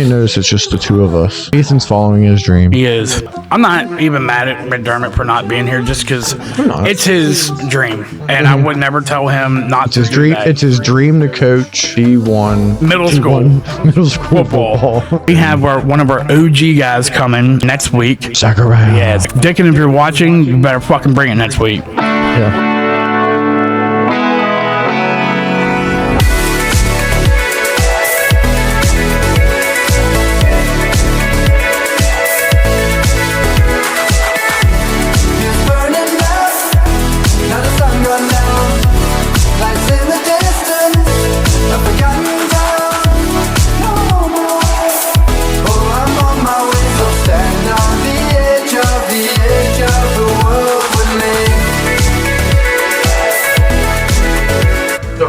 may notice it's just the two of us. Ethan's following his dream. He is. I'm not even mad at McDermott for not being here, just because it's his dream, and I would never tell him not to do that. It's his dream to coach D1 middle school football. We have one of our OG guys coming next week. Zachariah. Yeah, Dickin, if you're watching, you better fucking bring it next week. Yeah.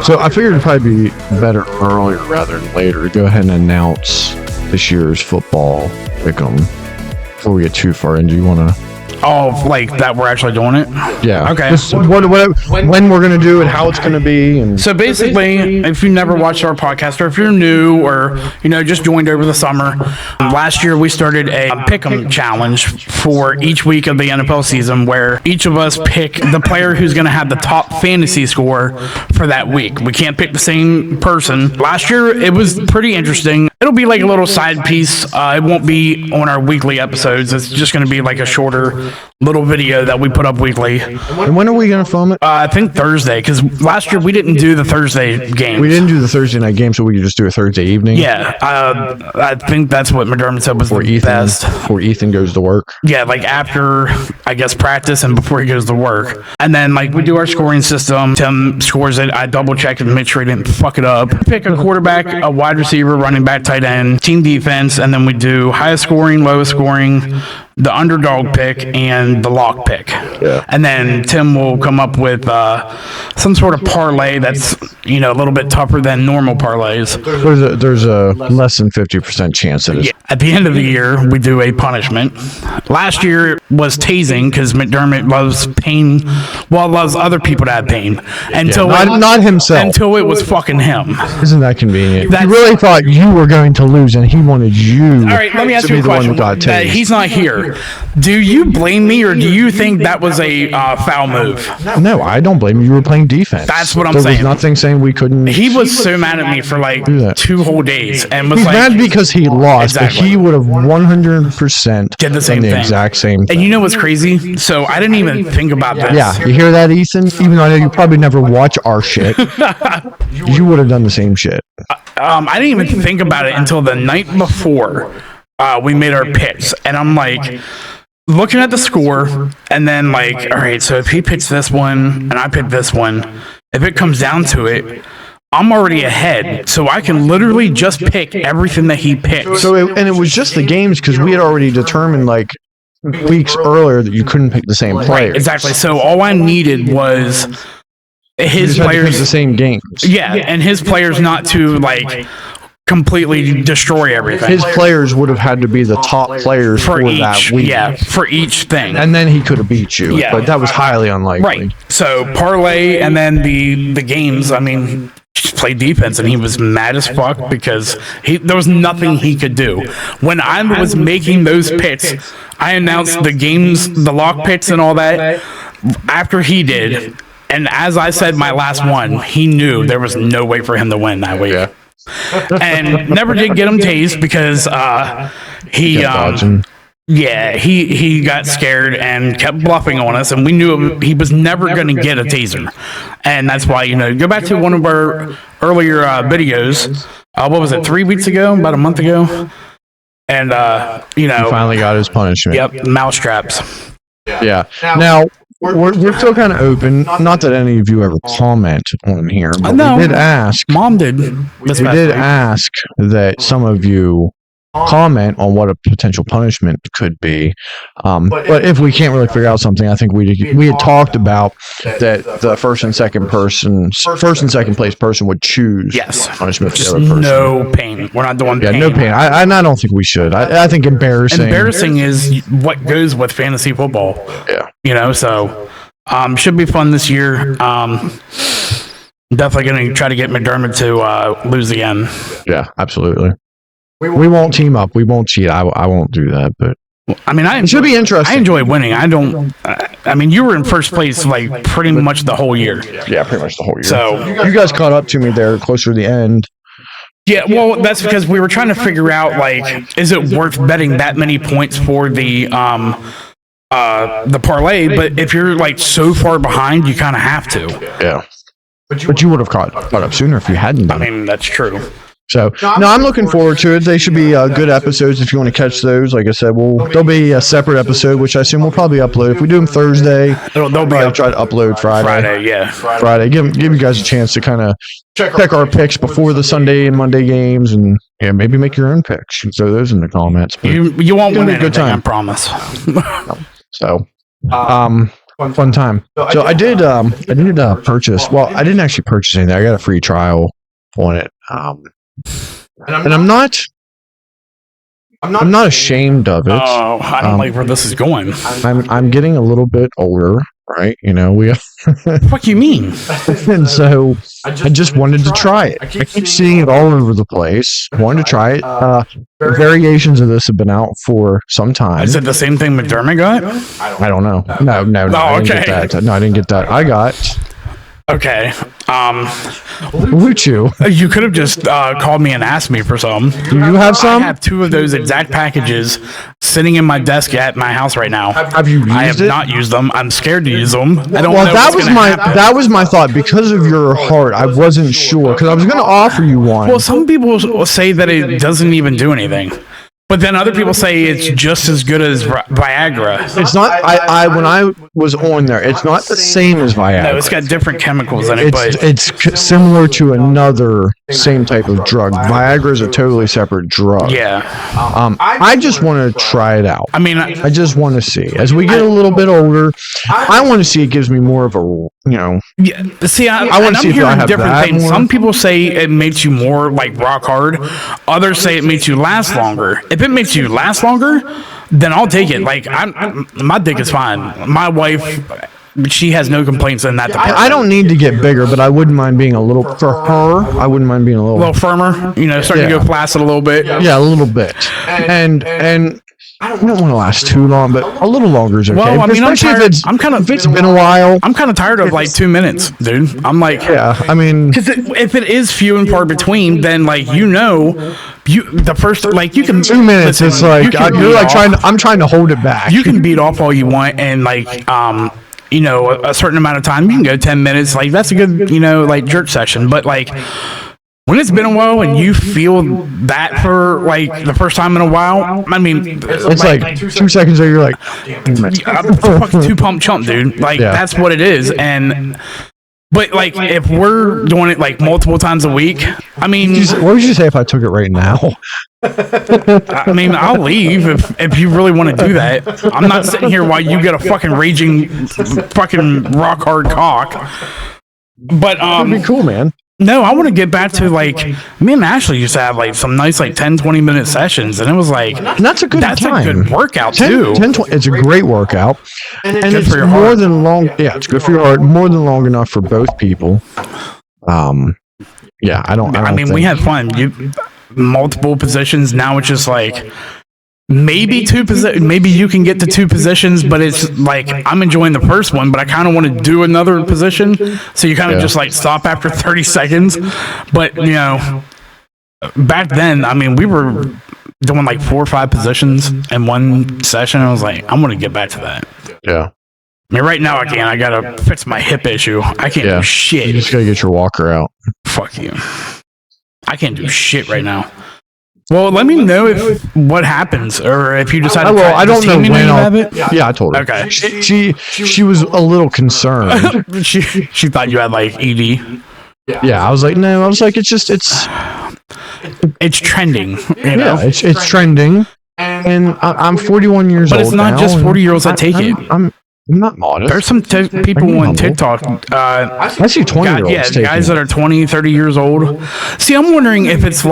So I figured it'd probably be better earlier rather than later to go ahead and announce this year's football pick'em before we get too far in. Do you want to? Oh, like that we're actually doing it? Yeah. Okay. Just when we're going to do it, how it's going to be. And so basically, if you never watched our podcast, or if you're new, or just joined over the summer, last year we started a pick'em challenge for each week of the NFL season, where each of us pick the player who's going to have the top fantasy score for that week. We can't pick the same person. Last year it was pretty interesting. It'll be like a little side piece. It won't be on our weekly episodes. It's just going to be like a shorter little video that we put up weekly. And when are we going to film it? I think Thursday, because last year we didn't do the Thursday game. We didn't do the Thursday night game, so we could just do a Thursday evening. Yeah, I think that's what McDermott said was the best. Before Ethan goes to work. Yeah, like after, I guess, practice and before he goes to work. And then, like, we do our scoring system. Tim scores it. I double check and make sure he didn't fuck it up. Pick a quarterback, a wide receiver, running back, tight end, team defense, and then we do highest scoring, lowest scoring, the underdog pick, and the lock pick. Yeah. And then Tim will come up with some sort of parlay that's a little bit tougher than normal parlays. There's a less than 50% chance that it's... Yeah. At the end of the year, we do a punishment. Last year was tasing, because McDermott loves pain. Well, loves other people to have pain. Not himself. Until it was fucking him. Isn't that convenient? He really thought you were going to lose, and he wanted you. All right, let me ask you a question. He's not here. Do you blame me, or do you think that was a foul move? No, I don't blame you. You were playing defense. That's what I'm saying. saying. There was nothing saying we couldn't. He was so mad at me for like 2 whole days, and was He's like, mad because he lost, exactly. but he would have 100% did the same done the thing. exact same thing. And you know what's crazy? So I didn't even think about this. Yeah, you hear that, Ethan? Even though I know you probably never watch our shit, you would have done the same shit. I didn't even think about it until the night before we made our picks, and I'm like, looking at the score, and then like, all right, so if he picks this one and I pick this one, if it comes down to it, I'm already ahead, so I can literally just pick everything that he picks. So it was just the games, because we had already determined like weeks earlier that you couldn't pick the same players. Right, exactly. So all I needed was his players, the same games. Yeah, and his players not to like completely destroy everything. His players would have had to be the top players for that week. Yeah, for each thing. And then he could have beat you. Yeah. But that was highly unlikely. Right. So parlay, and then the games, I mean, just play defense, and he was mad as fuck because there was nothing he could do. When I was making those picks, I announced the games, the lock picks and all that after he did. And as I said my last one, he knew there was no way for him to win that week. Yeah. And never did get him tased because he got scared and kept bluffing on us, and we knew he was never going to get a taser. And that's why, go back to one of our earlier videos. What was it, 3 weeks ago, about a month ago? And he finally got his punishment. Yep, mousetraps. Yeah. Now we're still kind of open. Not that any of you ever comment on here, but we did ask. Mom did. We did ask that some of you comment on what a potential punishment could be. But if we can't really figure out something, I think we had talked about that the first and second place person would choose punishment for the other person. No pain. We're not doing pain. Yeah, no pain. I don't think we should. I think embarrassing. Embarrassing is what goes with fantasy football. Yeah. So should be fun this year. Definitely going to try to get McDermott to lose again. Yeah, absolutely. We won't team up. We won't cheat. I won't do that. But I mean, it should be interesting. I enjoy winning. I don't. I mean, you were in first place like pretty much the whole year. Yeah, pretty much the whole year. So you guys caught up to me there closer to the end. Yeah, well, that's because we were trying to figure out, like, is it worth betting that many points for the parlay? But if you're like so far behind, you kind of have to. Yeah, but you would have caught up sooner if you hadn't done it. I mean, that's true. So, no, I'm looking forward to it. They should be good episodes if you want to catch those. Like I said, there'll be a separate episode, which I assume we'll probably upload. If we do them Thursday, they'll try to upload Friday. Yeah. Friday. Give you guys a chance to kind of check our picks before the Sunday and Monday games, and maybe make your own picks. You can throw those in the comments. You won't win anything, good time. I promise. So, fun time. So I did purchase. Well, I didn't actually purchase anything. I got a free trial on it. And I'm not ashamed of it. Oh, I don't like where this is going. I'm getting a little bit older, right? We What do you mean? And so I just wanted to try it. I keep seeing it all over the place. I wanted to try it. Variations of this have been out for some time. Is it the same thing McDermott got? I don't know. No. Oh, I didn't get that. No, I didn't get that. I got. Okay. Would you? You could have just called me and asked me for some. Do you have some? I have 2 of those exact packages sitting in my desk at my house right now. Have you used it? I have not used them. I'm scared to use them. I don't well, know that was my thought. Because of your heart, I wasn't sure because I was going to offer you one. Well, some people say that it doesn't even do anything. But then other people say it's just as good as Viagra. It's not. I when I was on there, it's not the same as Viagra. No, it's got different chemicals in it. It's similar to another same type of drug. Viagra is a totally separate drug. Yeah. I just want to try it out. I mean, I just want to see. As we get a little bit older, I want to see it gives me more of a, Yeah. See, I want to see if I have different that things. more. Some people say it makes you more like rock hard. Others say it makes you last longer. If it makes you last longer, then I'll take it. Like my dick is fine. My wife, she has no complaints in that department. I don't need to get bigger, but I wouldn't mind being a little for her. I wouldn't mind being a little firmer. Starting to go flaccid a little bit. Yeah, a little bit. And I don't want to last too long, but a little longer is okay. Well, I mean, I'm tired. If it's been a while. I'm kind of tired of like 2 minutes, dude. I'm like, yeah. I mean, because if it is few and far between, then the first you can 2 minutes. Listen, it's like you're like I'm trying to hold it back. You can beat off all you want, and a certain amount of time. You can go 10 minutes. Like that's a good jerk session, but when it's been a while and you feel that for the first time in a while, I mean, it's like 2 seconds later, you're like, I'm a fucking 2 pump chump, dude. That's what it is. But if we're doing it multiple times a week, I mean, what would you say if I took it right now? I mean, I'll leave if you really want to do that. I'm not sitting here while you get a fucking raging, fucking rock hard cock. But that'd be cool, man. No, I want to get back to me and Ashley used to have some nice 10-20 minute sessions, and it was and that's a good a good workout 10, too. 10, 20, it's a great workout, and it's for your more heart. than long. Yeah, it's good for your heart. More than long enough for both people. Yeah, I don't. I mean, we had fun. Multiple positions. Now it's just maybe maybe you can get to 2 positions, but it's I'm enjoying the first one, but I kind of want to do another position, so you kind of just stop after 30 seconds. But back then, I mean, we were doing 4 or 5 positions in one session. I was like, I'm gonna get back to that. Yeah. I mean, right now I can't. I gotta fix my hip issue. I can't do shit. You just gotta get your walker out. Fuck you. I can't do shit right now. Well, let me know what happens, or if you decide. I don't know when I'll have it. Yeah, I told her. Okay. She was a little concerned. she thought you had ED. Yeah, I was like, no. I was like, it's trending. Yeah, it's trending, and I'm 41 years old. But it's not just 40-year-olds that take it. I'm not modest. There's some people on TikTok. I see 20-year-olds. Guys that are 20, 30 years old. See, I'm wondering if it's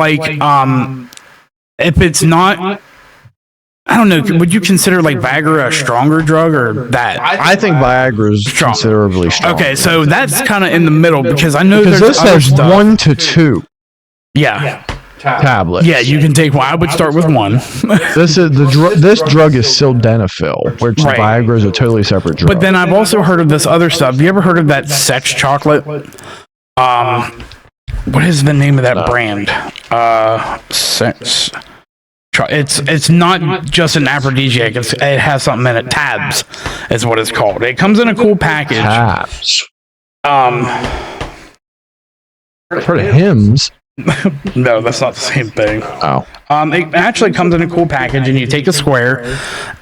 if it's not, I don't know, would you consider Viagra a stronger drug or that? I think Viagra is considerably stronger. Okay, so that's kind of in the middle because I know this there's other has stuff. 1 to 2. Yeah. tablets. Yeah, you can take one. I would start with one. This is this drug is sildenafil, which Right. Viagra is a totally separate drug. But then I've also heard of this other stuff. Have you ever heard of that sex chocolate? What is the name of that brand? Sex. It's not just an aphrodisiac. It has something in it. Tabs is what it's called. It comes in a cool package. Tabs. Heard of hymns. No, that's not the same thing. Oh. It actually comes in a cool package, and you take a square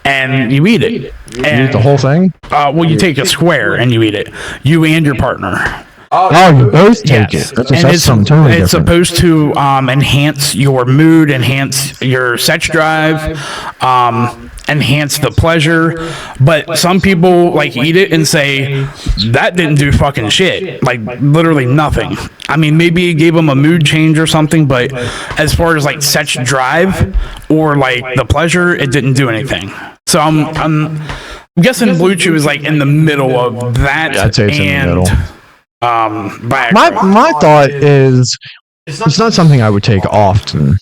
and you eat it. And, You eat the whole thing? well, you take a square and you eat it. You and your partner. Oh, you both take Yes. it. That's And something totally it's different. supposed to enhance your mood, enhance your sex drive, enhance the pleasure. But some people like eat it and say that didn't do fucking shit. Like literally nothing. I mean, maybe it gave them a mood change or something, but as far as like sex drive or like the pleasure, it didn't do anything. So I'm guessing Blue Chew is like in the middle of that. Yeah, I'd say it's in the middle. Viagra. My thought is it's not something I would take often.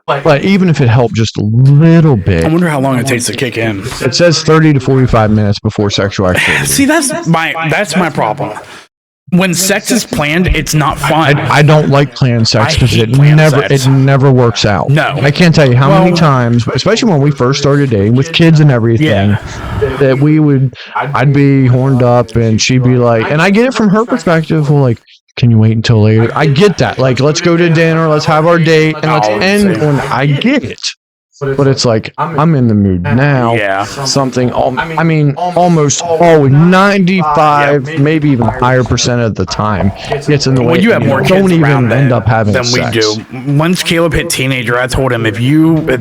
But even if it helped just a little bit, I wonder how long it takes to kick in. it says 30 to 45 minutes before sexual activity. See, that's my problem. When sex is planned, it's not fun. I don't like planned sex I because hate it planned never sex. it never works out. No. I can't tell you how many times, especially when we first started dating with kids and everything, that I'd be horned up and she'd be like, and I get it from her perspective, well, like, can you wait until later? I get that. Like, let's go to dinner, let's have our date, and let's end when I get it. But it's like, I'm in the mood now. Yeah. Something, I mean, almost always, 95, maybe even higher percent of the time, gets in the way. When you have more don't kids even around end up having than sex. we do. Once Caleb hit teenager, I told him if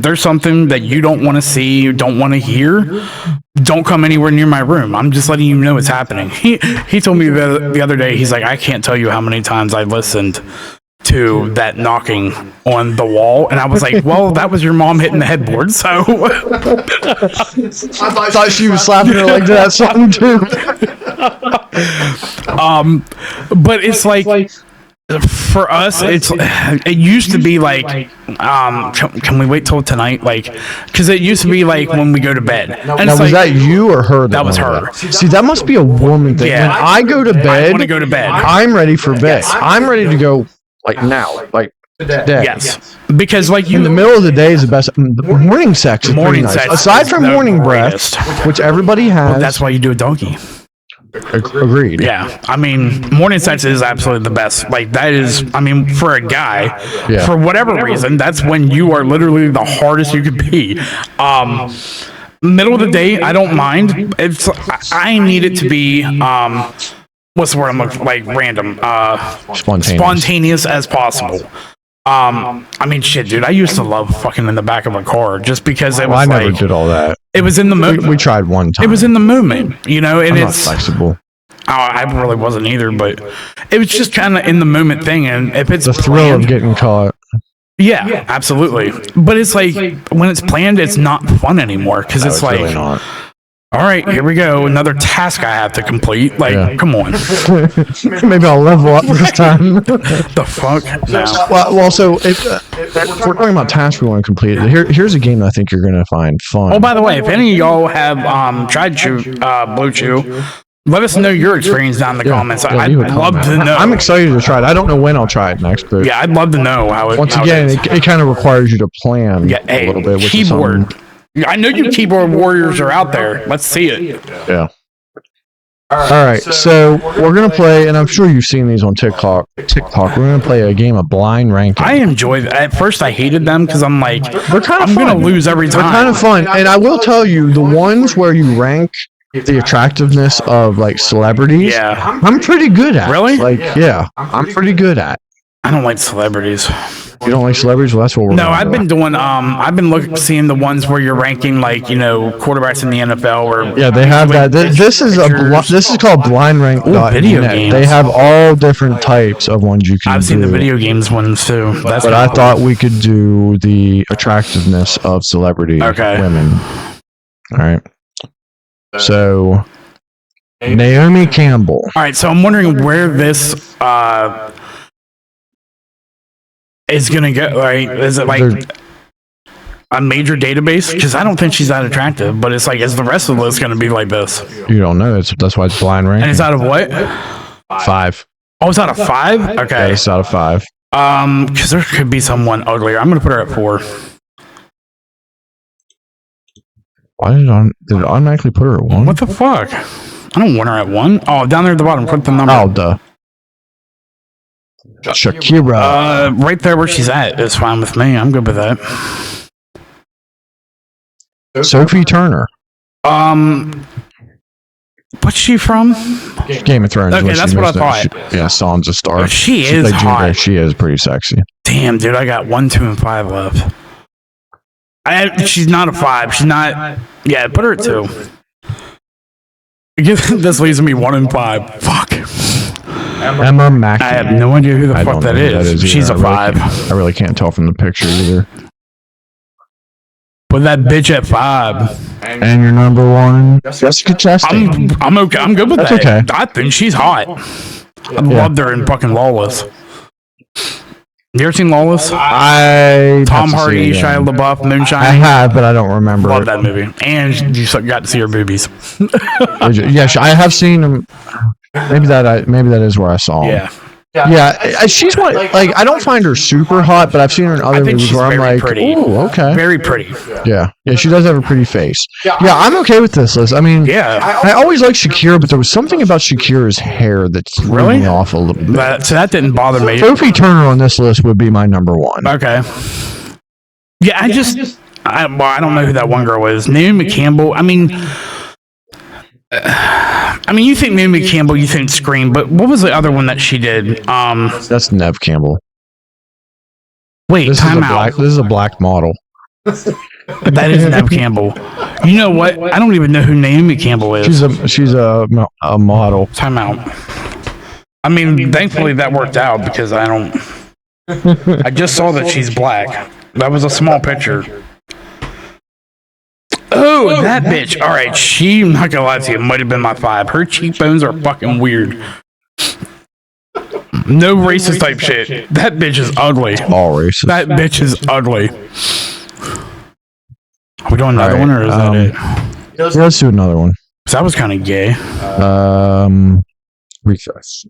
there's something that you don't want to see, you don't want to hear, don't come anywhere near my room. I'm just letting you know it's happening. He told me the other day, he's like, I can't tell you how many times I listened to that knocking on the wall, and I was like, well, that was your mom hitting the headboard, so I thought she was slapping her leg to that song too. but it's like for us, it used to be like can we wait till tonight, like, because it used to be like when we go to bed. And Now, it's was like, that you or her? That was wanted her. that? See, that must be a woman thing. Yeah. When I go to I bed, want to go to bed. I'm ready for bed. I'm ready to go like now, like today. Yes, because like In the middle of the day is the best. The morning sex is Morning pretty nice. sex Aside is from the morning greatest. breath, which everybody has. that's why you do a donkey. Agreed. Yeah, I mean, morning sex is absolutely the best. Like that is, I mean, for a guy, Yeah. for whatever reason, that's when you are literally the hardest you could be. Middle of the day, I don't mind. I need it to be what's the word I'm looking for? Like random, spontaneous as possible. I mean, shit, dude. I used to love fucking in the back of a car just because it was I never like did all that. it was in the moment. We tried one time. It was in the moment, you know, and I'm not it's. flexible. I really wasn't either, but it was just kind of in the moment thing. And if it's The thrill planned, of getting caught. yeah, absolutely. But it's like when it's planned, it's not fun anymore because it's like, really not. all right, here we go, another task I have to complete. Like, Yeah. come on, Maybe I'll level up this time. the fuck? No. Well, so if we're talking about tasks we want to complete, here's a game that I think you're going to find fun. Oh, by the way, if any of y'all have tried Blue Chew, let us know your experience down in the comments. Yeah, I'd leave a love comment. to know. I'm excited to try it. I don't know when I'll try it next, but Yeah, I'd love to know how it. once how again, is. it kind of requires you to plan Yeah, a little bit. Which keyboard. Is something- I know you keyboard warriors are out there. Let's see it. yeah. All right, so we're gonna play, and I'm sure you've seen these on TikTok. We're gonna play a game of blind ranking. I enjoy that. At first, I hated them because I'm like, They're kind of I'm fun. gonna lose every They're time. kind of fun, and I will tell you, the ones where you rank the attractiveness of like celebrities, Yeah, I'm pretty good at. Really? Like, yeah, I'm pretty good at. I don't like celebrities. You don't like celebrities? Well, that's what we're. No, gonna I've do. been doing. I've been seeing the ones where you're ranking like quarterbacks in the NFL or Yeah, they have that. This is this is called blind rank. video games. They have all different types of ones you can. I've seen the do. video games ones too. That's But I thought we could do the attractiveness of celebrity women. All right. So, Naomi Campbell. All right, so I'm wondering where this is gonna go right? Is it like a major database? Because I don't think she's that attractive, but it's like, is the rest of the list gonna be like this? You don't know. That's why it's blind ranking. And it's out of what? 5. Oh, it's out of 5. Okay, Yeah, it's out of 5. because there could be someone uglier. I'm gonna put her at 4. Why did it automatically put her at 1? What the fuck? I don't want her at 1. Oh, down there at the bottom. Put the number. Oh, duh. Shakira. Right there where she's at is fine with me. I'm good with that. Sophie Turner. What's she from? Game of Thrones. Okay, that's what I thought. Yeah, Sansa Stark. She is played June hot. Grey. She is pretty sexy. Damn, dude, I got 1, 2, and 5 left. She's not a 5. She's not. Yeah, put her at 2. This leaves me 1 and 5. Fuck. Emma Mackey. I have no idea who the I fuck don't that know who is. either. She's a 5. I really can't tell from the picture either. Put that bitch at 5. And your number 1, Jessica Chastain. I'm okay. I'm good with That's that. okay. I think she's hot. I loved her in fucking Lawless. You ever seen Lawless? I Tom Hardy, Shia LaBeouf, Moonshine. I have, but I don't remember. Love that movie. And you got to see her boobies. Yeah, I have seen him. Maybe that is where I saw him. Yeah, she's one. Like, I don't find her super hot, but I've seen her in other movies where I'm like, pretty. ooh, okay. Very pretty. Yeah, she does have a pretty face. Yeah, I'm okay with this list. I mean, I always liked Shakira, but there was something about Shakira's hair that threw me off a little bit. So that didn't bother me. Sophie Turner on this list would be my number 1. Okay. Yeah, I don't know who that one girl is. Naomi Campbell. I mean, you think Naomi Campbell, you think Scream, but what was the other one that she did? That's Nev Campbell. Wait, time out. This is a black model. That is Nev Campbell. You know what? I don't even know who Naomi Campbell is. She's a model. Time out. I mean, thankfully that worked out because I just saw that she's black. That was a small picture. Oh, that bitch. All right, I'm not gonna lie to you, might have been my 5. Her cheekbones are fucking weird. No racist type shit. That bitch is ugly. All racist. That bitch is ugly. Are we doing another one, or is that it? Yeah, let's do another one. So that was kind of gay. Recess.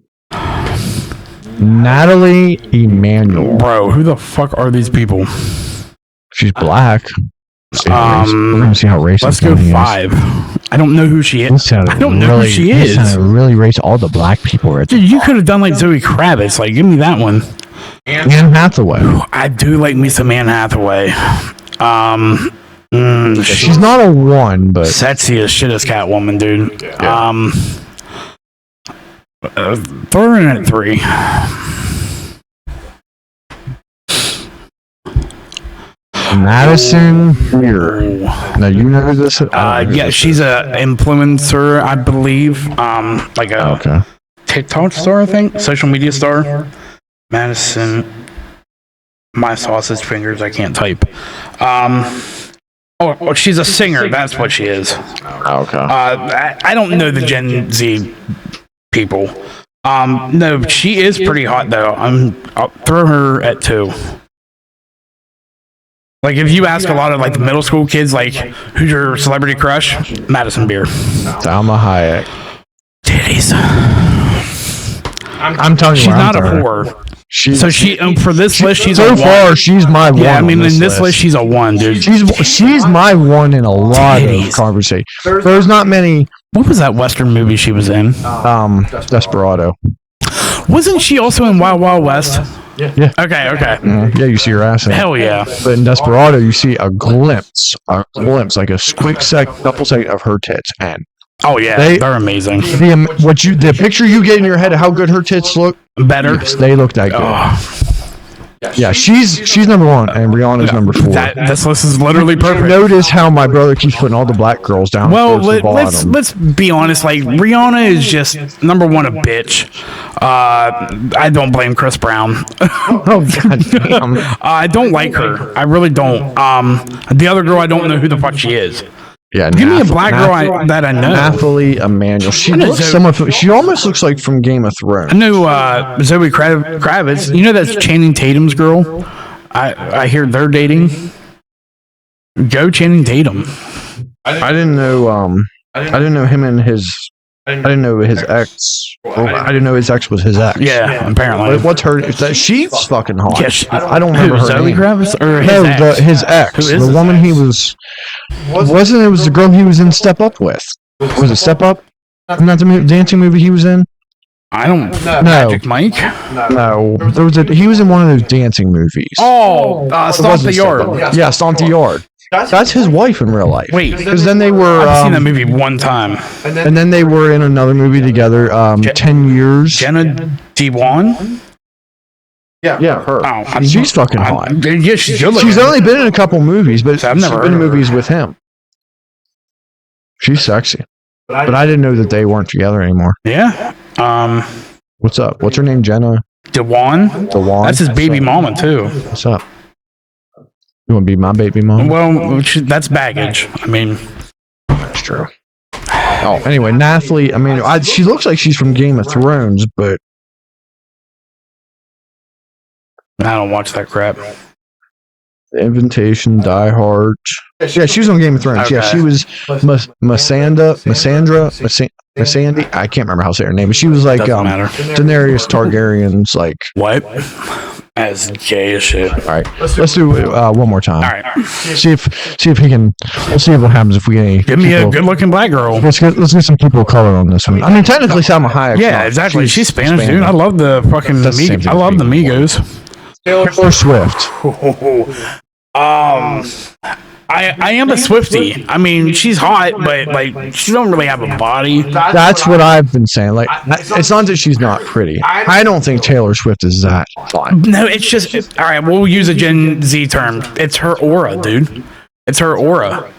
Natalie Emanuel. Bro, who the fuck are these people? She's black. We're gonna see how racist. Let's go 5. I don't know who she is. I don't know who she is. Really racist. All the black people are. Dude, you could have done like Zoe Kravitz. Like, give me that one. Anne Hathaway. I do like me some Anne Hathaway. She's not a 1, but sexy as shit as Catwoman, dude. Yeah. Throw her in at 3. Madison Beer. Now you know who this is? Yeah, she's a influencer, I believe. Like a TikTok star, I think, social media star. Madison, my sausage fingers, I can't type. Oh, she's a singer. That's what she is. Okay. I don't know the Gen Z people. No, she is pretty hot though. I'll throw her at 2. Like, if you ask a lot of like the middle school kids, like, who's your celebrity crush? Madison Beer. Salma Hayek. Titties. I'm telling you, she's not a whore. For this list, she's so a 1. far she's my 1. Yeah, I mean, in this list, she's a 1, dude. She's my 1 in a lot of conversation. There's not many. What was that Western movie she was in? Desperado. Wasn't she also in Wild Wild West? Yeah. Okay. Yeah, you see her ass in it. Hell yeah. But in Desperado, you see a glimpse, like a quick couple second of her tits, and oh yeah, they're amazing. The picture you get in your head of how good her tits look, better. Yes, they look that good. Yeah, she's number 1, and Rihanna's number 4. This list is literally perfect. Notice how my brother keeps putting all the black girls down. Well, let's be honest. Like, Rihanna is just number 1 a bitch. I don't blame Chris Brown. Oh goddamn! I don't like her. I really don't. The other girl, I don't know who the fuck she is. Yeah, Give me a black girl that I know. Nathalie Emmanuel. She almost looks like from Game of Thrones. I know Zoe Kravitz. You know that's Channing Tatum's girl. I hear they're dating. Go Channing Tatum. I didn't know. I didn't know him and his. I didn't know his ex. I didn't know his ex was his ex. Yeah, apparently. What's her? She's fucking hot. Yeah, I don't remember her Zoe name. Kravitz or His ex. Who is the woman he was. Wasn't it? Was the girl he was in Step Up with? Was it Step Up? Isn't that the dancing movie he was in? I don't. No. Magic Mike. No, there was he was in one of those dancing movies. Oh, Stomp the Yard. Yeah, Stomp the Yard. That's his wife in real life. Wait, because then they were. I've seen that movie one time. And then they were in another movie together. 10 years. Jenna Dewan. Yeah, her. Oh, she's fucking hot. Yeah, she's good looking. She's only been in a couple movies, but I've never been in movies with him. She's sexy, but I didn't know that they weren't together anymore. Yeah. What's up? What's her name? Jenna Dewan. That's his baby mama too. What's up? You want to be my baby mom? Well, that's baggage. I mean, that's true. Oh, anyway, Nathalie. I mean, she looks like she's from Game of Thrones, but I don't watch that crap. The Invitation, Die Hard. Yeah, she was on Game of Thrones. Okay. Yeah, she was Missandei. I can't remember how to say her name, but she was like Daenerys Targaryen's like what? As gay as shit. All right, let's do one more time. All right, see if he can. We'll see what happens if we get any. Give me a good-looking black girl. Let's get some people of color on this one. I mean, technically, Salma Hayek. Yeah, exactly. She's Spanish, dude. I love the fucking. I love the Migos. Taylor Swift. I am a Swiftie. I mean, she's hot, but like she don't really have a body. That's what I've been saying. Like, it's not that she's not pretty. I don't think Taylor Swift is that hot. No, it's just all right. We'll use a Gen Z term. It's her aura, dude. It's her aura.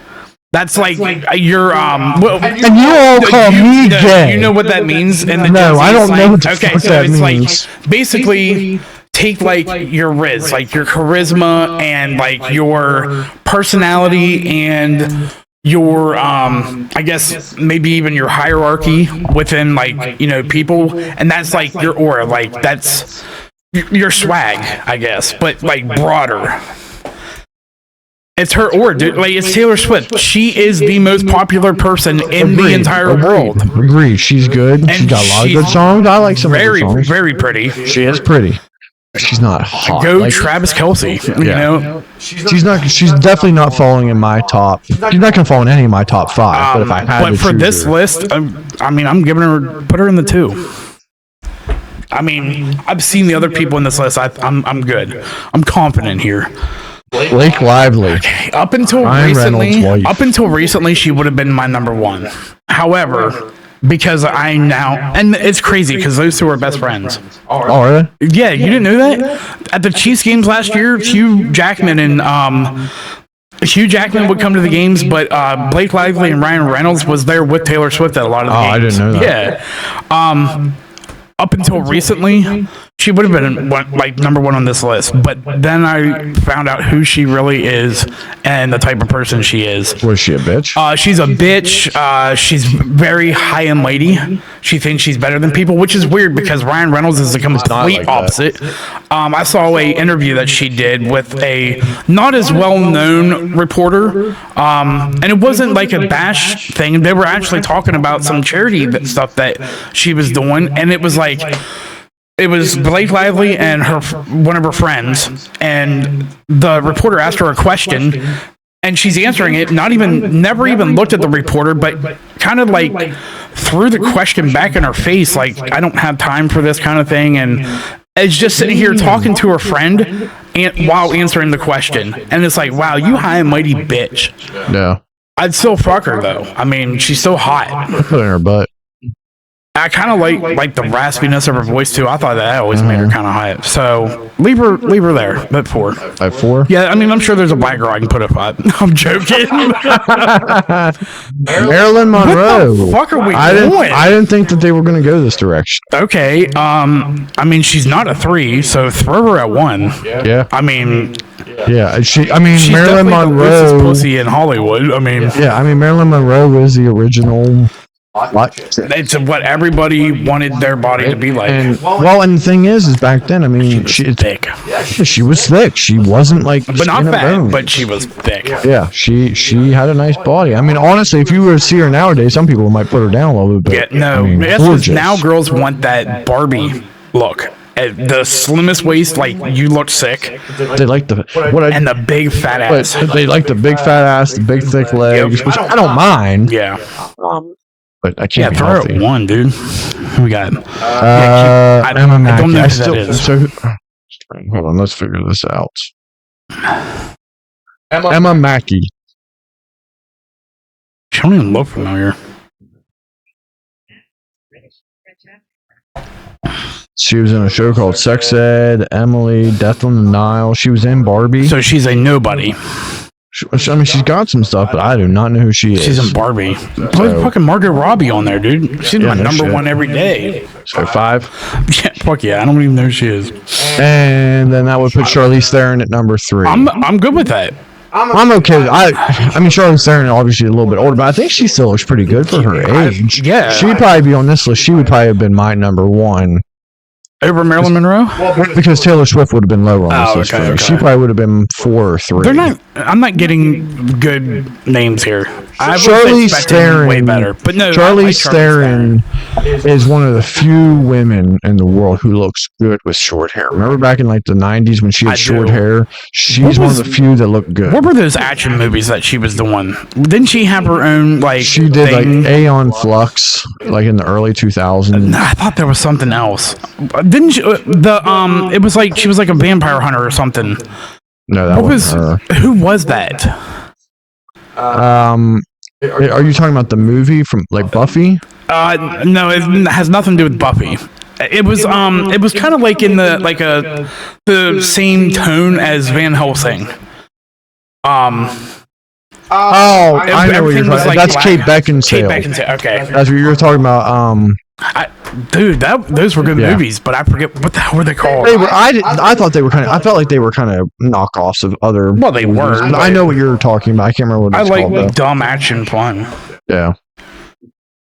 That's like your and you all call me gay. You know what that means? In the no, I don't know what the fuck that means. Like basically. Take like your riz, like your charisma and like your personality and your I guess maybe even your hierarchy within like people, and that's like your aura, like that's your swag, I guess, but like broader. It's her aura, dude. Like it's Taylor Swift. She is the most popular person in the entire world. Agree. She's good. And she's got a lot of good songs. I like some of her songs. Very pretty. She is pretty. She's not hot. Go Travis Kelce. You know, she's not. She's definitely not falling in my top. She's not gonna fall in any of my top 5. But if I had to for this list, I mean, I'm giving her put her in the 2. I mean, I've seen the other people in this list. I'm good. I'm confident here. Blake Lively. Okay. Up until recently, she would have been my number 1. However. Because and it's crazy because those two are best friends. Oh, are they? Yeah, you didn't know that? At the Chiefs games last year, Hugh Jackman would come to the games, but Blake Lively and Ryan Reynolds was there with Taylor Swift at a lot of the games. I didn't know that. Yeah. Up until recently, she would have been like number 1 on this list, but then I found out who she really is and the type of person she is. Was she a bitch? She's a bitch. She's very high and mighty. She thinks she's better than people, which is weird because Ryan Reynolds is the complete opposite. I saw a interview that she did with a not as well-known reporter, and it wasn't like a bash thing. They were actually talking about some charity stuff that she was doing, and it was like it was Blake Lively and one of her friends, and the reporter asked her a question, and she's answering it. Never even looked at the reporter, but kind of like threw the question back in her face, like I don't have time for this kind of thing, and is just sitting here talking to her friend while answering the question, and it's like, wow, you high and mighty bitch. Yeah, I'd still fuck her though. I mean, she's so hot. Put in her butt. I kind of like the raspiness of her voice too. I thought that always made her kind of high. So leave her there at 4. At 4? Yeah, I mean, I'm sure there's a black girl I can put at 5. I'm joking. Marilyn Monroe. What the fuck are we doing? I didn't think that they were going to go this direction. Okay. I mean, she's not a 3, so throw her at 1. Yeah. I mean, Yeah, I mean, She's Marilyn definitely the loosest Monroe. pussy in Hollywood. I mean, Yeah, I mean, Marilyn Monroe is the original. What? it's what everybody wanted their body to be like. And the thing is back then, I mean, she was thick, she was thick. She wasn't like, but not skin and fat. bone. But she was thick. Yeah, she had a nice body. I mean, honestly, if you were to see her nowadays, some people might put her down a little bit. Yeah, no, I mean, that's 'cause gorgeous. now girls want that Barbie look. The slimmest waist, like you look sick, They like the and the big fat ass. but they like the big fat ass, the big thick legs, which I don't mind. Yeah, But I can't be throw healthy. it one, dude. Who we got? Emma I don't Mackey. know who that is. Hold on, let's figure this out. Emma Mackey. She don't even look familiar. She was in a show called Sex Ed, Emily, Death on the Nile. She was in Barbie. So she's a nobody. I mean, she's got some stuff, but I do not know who she is. She's in Barbie. Put fucking Margot Robbie on there, dude. She's my no number shit. one every day. So 5. Yeah, fuck yeah. I don't even know who she is. And then that would put Charlize Theron at number 3. I'm good with that. I'm okay. I mean, Charlize Theron obviously a little bit older, but I think she still looks pretty good for her age. Yeah. She'd probably be on this list. She would probably have been my number 1. Over Marilyn Monroe? Because Taylor Swift would have been lower on this list. okay, For me. okay. She probably would have been 4 or 3. I'm not getting good names here. I was Charlize expecting Theron, way better. But no, I like Charlize Theron is one of the few women in the world who looks good with short hair. Remember back in like the 90s when she had short hair? She's one of the few that look good. What were those action movies that she was doing? Didn't she have her own like She did thing? like Aeon Flux, like in the early 2000s. I thought there was something else. Didn't she, it was like she was like a vampire hunter or something. No, that What was wasn't her. who was that? Are you talking about the movie from like Buffy? No, it has nothing to do with Buffy. It was kind of like in the same tone as Van Helsing. Oh, I know what you're everything was talking. like That's black. Kate Beckinsale. Kate Beckinsale. Okay, That's what you're talking about. dude, those were good Yeah. movies, but I forget what the hell were they called. They were. I thought they were kind of. I felt like they were kind of knockoffs of other. Well, they were. movies. I know what you're talking about. I can't remember what I it's like called though. dumb action fun. Yeah.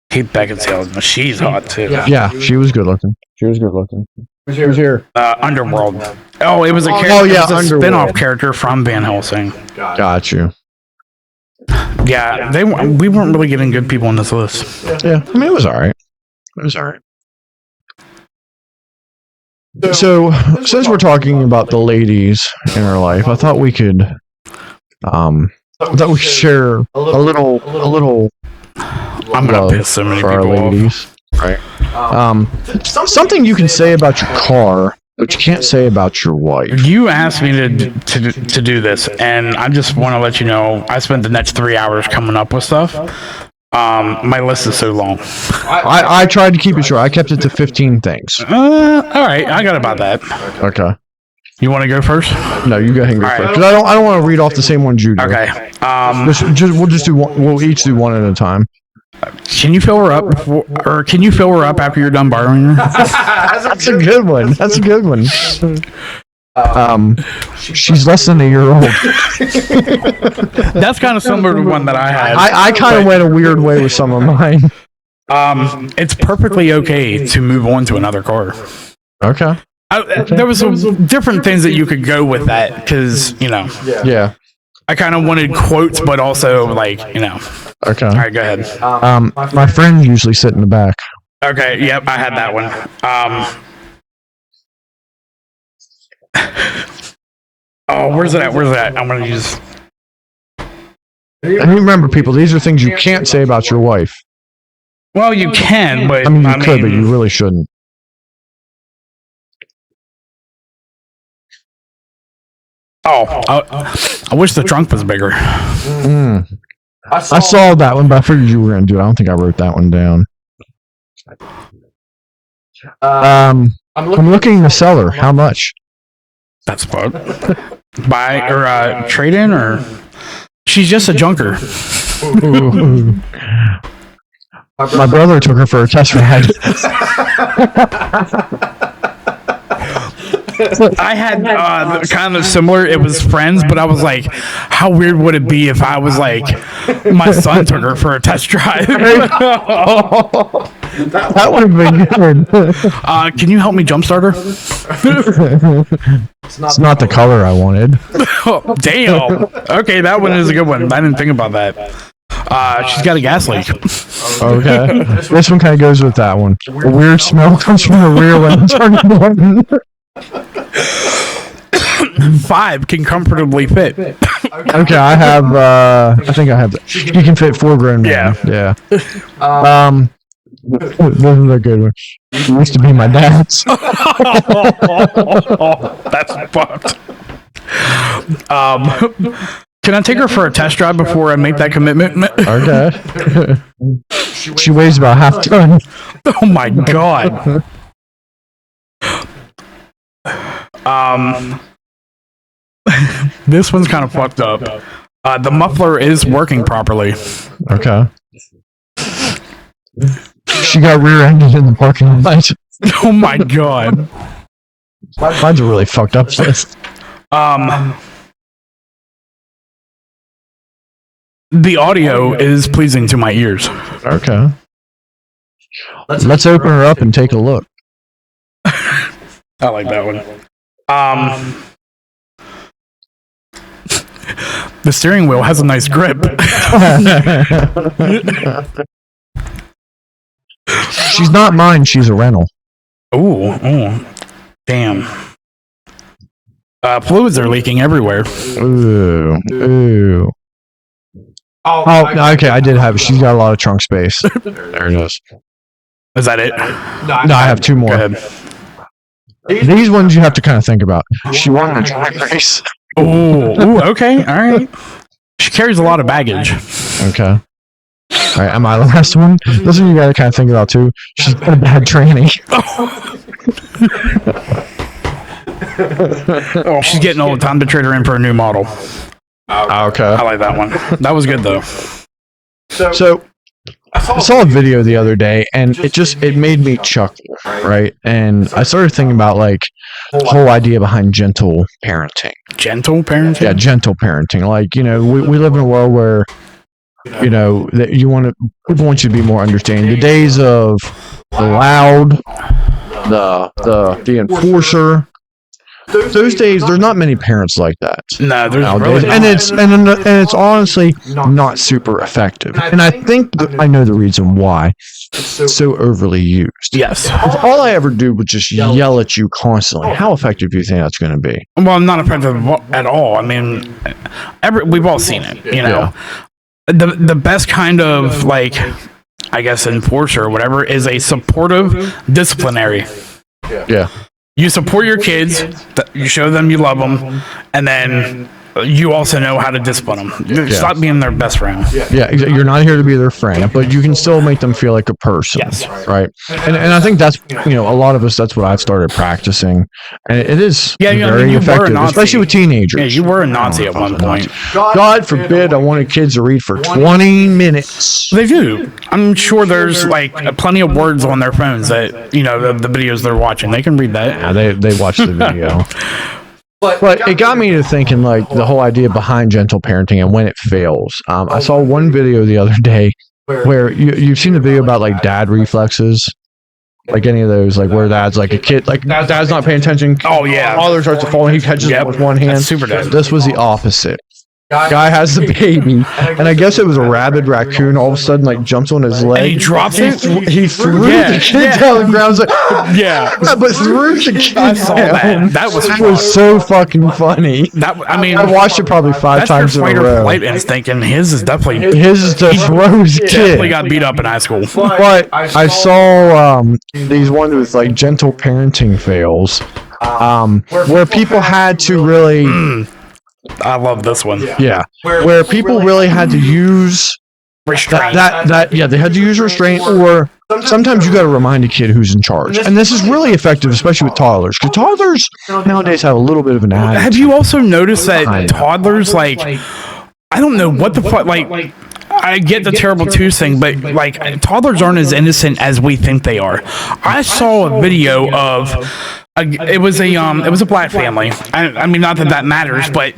Kate Beckinsale, she's hot too. Yeah, she was good looking. She was good looking. She was here. Underworld. Oh, it was a character. Oh, yeah, it was a Underworld. spin-off character from Van Helsing. Got you. Yeah, we weren't really getting good people on this list. Yeah, I mean it was all right. It was all right. So since we're talking about the ladies in our life, I thought we could, share a little I'm gonna love piss so many for our people off. ladies. Right. Something you can say about your car, but you can't say about your wife. You asked me to do this, and I just want to let you know I spent the next 3 hours coming up with stuff. My list is so long. I tried to keep it short. I kept it to 15 things. All right, I got about that. Okay. You want to go first? No, you go ahead and go All right. first. 'Cause I don't want to read off the same ones you do. Okay. We'll just do one. We'll each do one at a time. Can you fill her up, or can you fill her up after you're done borrowing her? That's a good one. That's a good one. She's less than a year old. That's kind of similar to one that I had. I kind of went a weird way with some of mine. It's perfectly okay to move on to another car. Okay. There was some different things that you could go with that because Yeah. I kind of wanted quotes, but also like Okay. All right, go ahead. My friends usually sit in the back. Okay, yep, I had that one. Oh, where's it at? Where's it at? I'm gonna use. And remember, people, these are things you can't say about your wife. Well, you can, but I mean, you could, but you really shouldn't. I wish the trunk was bigger. I saw that one, but I figured you were going to do it. I don't think I wrote that one down. I'm looking to sell her. How much? That's about buy or trade in, or she's just a junker. Ooh. My brother took her for a test ride. I had kind of similar. It was friends, but I was like, how weird would it be if I was like, my son took her for a test drive? That would have been good. Can you help me jumpstart her? It's not the color I wanted. Oh, damn. Okay, that one is a good one. I didn't think about that. She's got a gas leak. Okay. This one kind of goes with that one. A weird smell comes from the rear when you turn the button. 5 can comfortably fit. Okay, I have, I think I have that. You can fit 4 grown men. Yeah. This is a good one. It used to be my dad's. That's fucked. Can I take her for a test drive before I make that commitment? Okay. She weighs about half ton. Oh my god. This one's kind of fucked up. The muffler is working properly. Okay. She got rear-ended in the parking lot. Oh my god. Mine's a really fucked up list. The audio is pleasing to my ears. Okay. Let's open her up and take a look. I like that one. The steering wheel has a nice grip. She's not mine, she's a rental. Ooh, damn. Fluids are leaking everywhere. Ooh. Oh, okay, I did have it. She's got a lot of trunk space. There it is. Is that it? No, I have 2 more. Go ahead. These ones you have to kind of think about. She won the drag race. Ooh, okay, all right. She carries a lot of baggage. Okay. All right, am I the last one? This one you gotta kind of think about too. She's got a bad tranny. Oh, she's getting old. Time to trade her in for a new model. Okay. I like that one. That was good though. So I saw a video the other day and it made me chuckle, right? And I started thinking about like the whole idea behind gentle parenting. Gentle parenting? Yeah, gentle parenting. Like, you know, we live in a world where, you know, that people want you to be more understanding. The days of the loud, the enforcer, those days, there's not many parents like that. No, there's nowadays. really and it's honestly not super effective. And I think I know the reason why it's so overly used. Yes. If all I ever do was just yell at you constantly, how effective do you think that's going to be? Well, not effective at all. I mean, we've all seen it. You know, the best kind of like, I guess, enforcer or whatever is a supportive disciplinary. Yeah. You support your kids, you show them you love them, and then you also know how to discipline them. Stop being their best friend. Yeah, you're not here to be their friend, but you can still make them feel like a person. Yes. Right. And I think that's, you know, a lot of us, that's what I've started practicing. And it is very effective, especially with teenagers. Yeah, you were a Nazi at one point. God forbid I wanted kids to read for 20 minutes. They do. I'm sure there's like plenty of words on their phones that, you know, the videos they're watching. They can read that. Yeah, they watch the video. But it got me to thinking, like, the whole idea behind gentle parenting and when it fails. I saw one video the other day where you've seen the video about, like, dad reflexes. Like any of those, like where dad's like a kid, like dad's not paying attention. Oh, yeah. Father starts to fall and he catches it with one hand. That's super dad. This was the opposite. Guy has the baby, and I guess it was a rabid raccoon. All of a sudden, like jumps on his leg. And he drops it. He threw the kid down the ground. Like, but threw the kid I saw down. that. That was so fucking funny. I mean, I watched it probably 5 times in a row. Flight instinct, and his is definitely to throw his kid. Definitely got beat up in high school. But I saw these ones with like gentle parenting fails, where people had to really. I love this one. Yeah, where people really had to use restraint. They had to use restraint, or sometimes you got to remind a kid who's in charge. And this is really effective, especially with toddlers, because toddlers nowadays have a little bit of an attitude. Have you also noticed that toddlers, like, I don't know what the fuck, like, I get the terrible twos thing, but like toddlers aren't as innocent as we think they are. I saw a video of it was a black family. I mean, not that that matters, but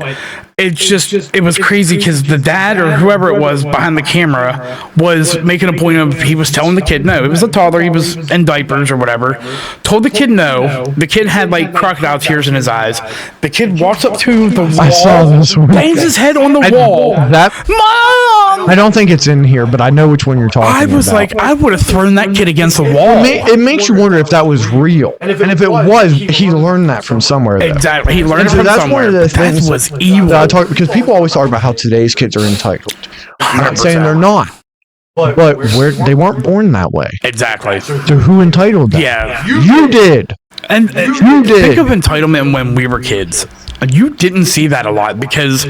it was crazy because the dad or whoever it was behind the camera was making a point of, he was telling the kid no. It was a toddler, he was in diapers or whatever. Told the kid no. The kid had like crocodile tears in his eyes. The kid walks up to the wall, I saw this one. bangs his head on the wall. Mom! I don't think it's in here, but I know which one you're talking about. I was like, I would have thrown that kid against the wall. It makes you wonder if that was real. And if it was, he learned that from somewhere. Though. Exactly. He learned so from that's somewhere. One of the things that was evil. That I talk, because people always talk about how today's kids are entitled. I'm not saying they're not. But they weren't born that way. Exactly. So who entitled them? Yeah. You did. And you did. Think of entitlement when we were kids. You didn't see that a lot because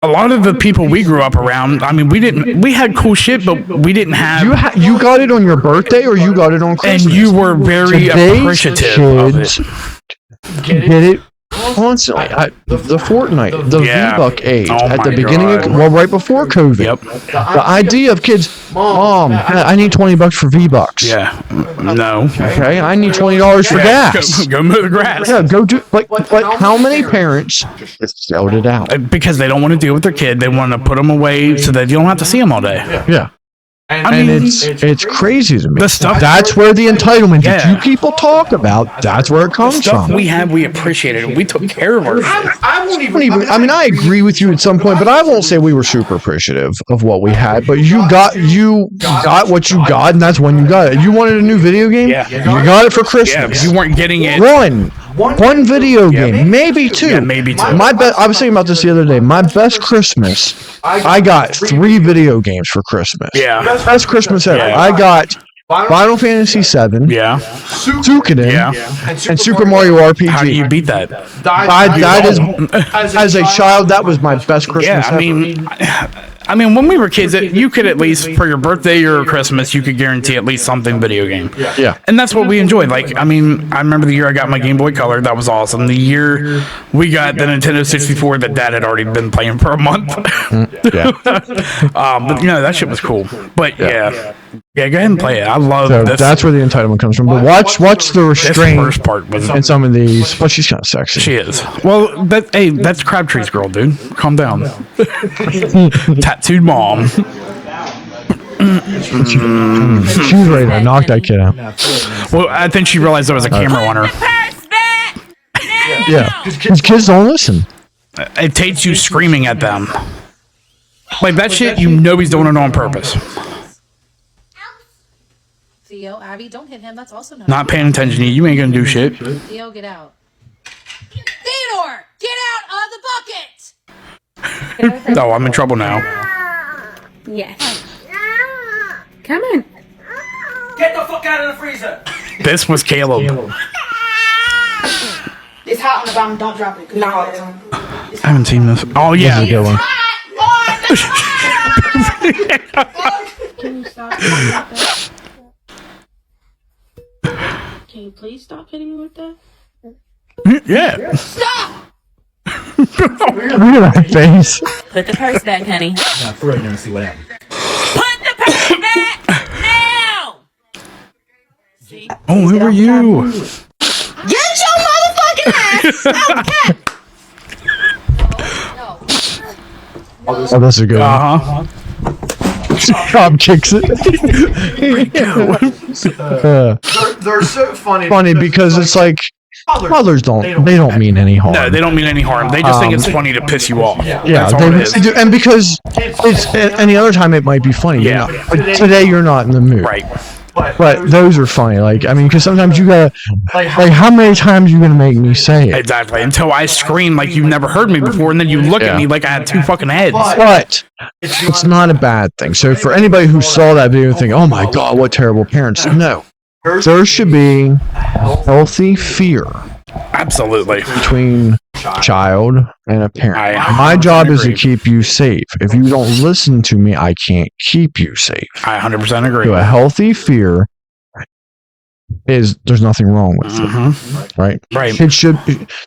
a lot of the people we grew up around, I mean, we had cool shit, but we didn't have... You got it on your birthday or you got it on Christmas? And you were very appreciative kids of it. Get it constantly. The Fortnite, the V-Buck age, at the beginning of, right before COVID. Yep. The idea of kids, Mom, I need $20 for V-Bucks. Yeah. No. Okay, I need $20 for gas. Go mow the grass. Yeah, go do, like how many parents just yelled it out? Because they don't want to deal with their kid. They want to put them away so that you don't have to see them all day. Yeah. I mean, it's crazy to me. The stuff that's where the entitlement that you people talk about, that's where it comes from. We appreciated it. We took care of ourselves. I mean, I agree with you at some point, but I won't say we were super appreciative of what we had. But you got what you got, and that's when you got it. You wanted a new video game? Yeah. You got it for Christmas. Yeah, you weren't getting it. One video game, maybe two. Yeah, maybe two. I was thinking about this the other day. My best Christmas, I got 3 video games for Christmas. Yeah. Best Christmas ever. Yeah. I got Final Fantasy VII. Yeah. Suikoden. Yeah. And Super Mario RPG. How do you beat that? That is, as a child, that was my best Christmas ever. I mean, when we were kids, you could at least, for your birthday or Christmas, you could guarantee at least something video game. Yeah. And that's what we enjoyed. Like, I mean, I remember the year I got my Game Boy Color. That was awesome. The year we got the Nintendo 64 that Dad had already been playing for a month. Yeah. But, that shit was cool. But, yeah, go ahead and play it. I love this. That's where the entitlement comes from. But watch the restraint first part was in some of these. But she's kind of sexy. She is. Well, that's Crabtree's girl, dude. Calm down. Tattooed mom. She's ready to knock that kid out. Well, I think she realized there was a camera on her. Yeah, because kids don't listen. It takes you screaming at them. Like that shit, he's doing it on purpose. Theo, Abby, don't hit him. That's also not paying attention to you. You ain't gonna do shit. Theo, get out. Theodore, get out of the bucket! Oh, I'm in trouble now. Yes. Come on. Get the fuck out of the freezer! This was Caleb. It's hot on the bottom. Don't drop it. No. I haven't seen this. Oh, yeah. This is a good one. Can you stop hitting me with that? Can you please stop hitting me with that? Yeah. Stop! Look at that face. Put the purse back, honey. Now throw it in and see what happens. Put the purse back now! See? Oh, who are you? Get your motherfucking ass out the cat! Oh, that's a good one. Uh-huh. Cobb kicks it. They're so funny. Funny because it's like mothers don't mean any harm. No, they don't mean any harm. They just think it's funny to piss you off. Yeah, That's all it is. they do, and because it's any other time it might be funny. Yeah. But today you're not in the mood. Right. But those are funny. Like, I mean, because sometimes you gotta, like, how many times are you gonna make me say it? Exactly. Until I scream like you've never heard me before, and then you look at me like I had 2 fucking heads. But it's not a bad thing. So for anybody who saw that video and think, oh my God, what terrible parents. No. There should be healthy fear Absolutely. between child and a parent. My 100% job is to agree. keep you safe. If you don't listen to me, I can't keep you safe. I 100% agree. So a healthy fear is there's nothing wrong with it, right? Right. Kids should.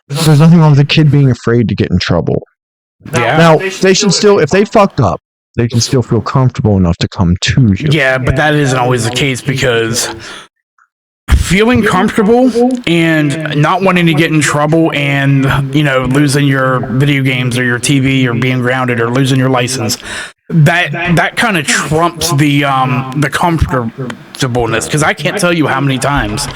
There's nothing wrong with a kid being afraid to get in trouble. Yeah. Now they should still, if they fucked up, they can still feel comfortable enough to come to you. Yeah, but that isn't always the case because feeling comfortable and not wanting to get in trouble and, losing your video games or your TV or being grounded or losing your license. That kind of trumps the comfortableness, because I can't tell you how many times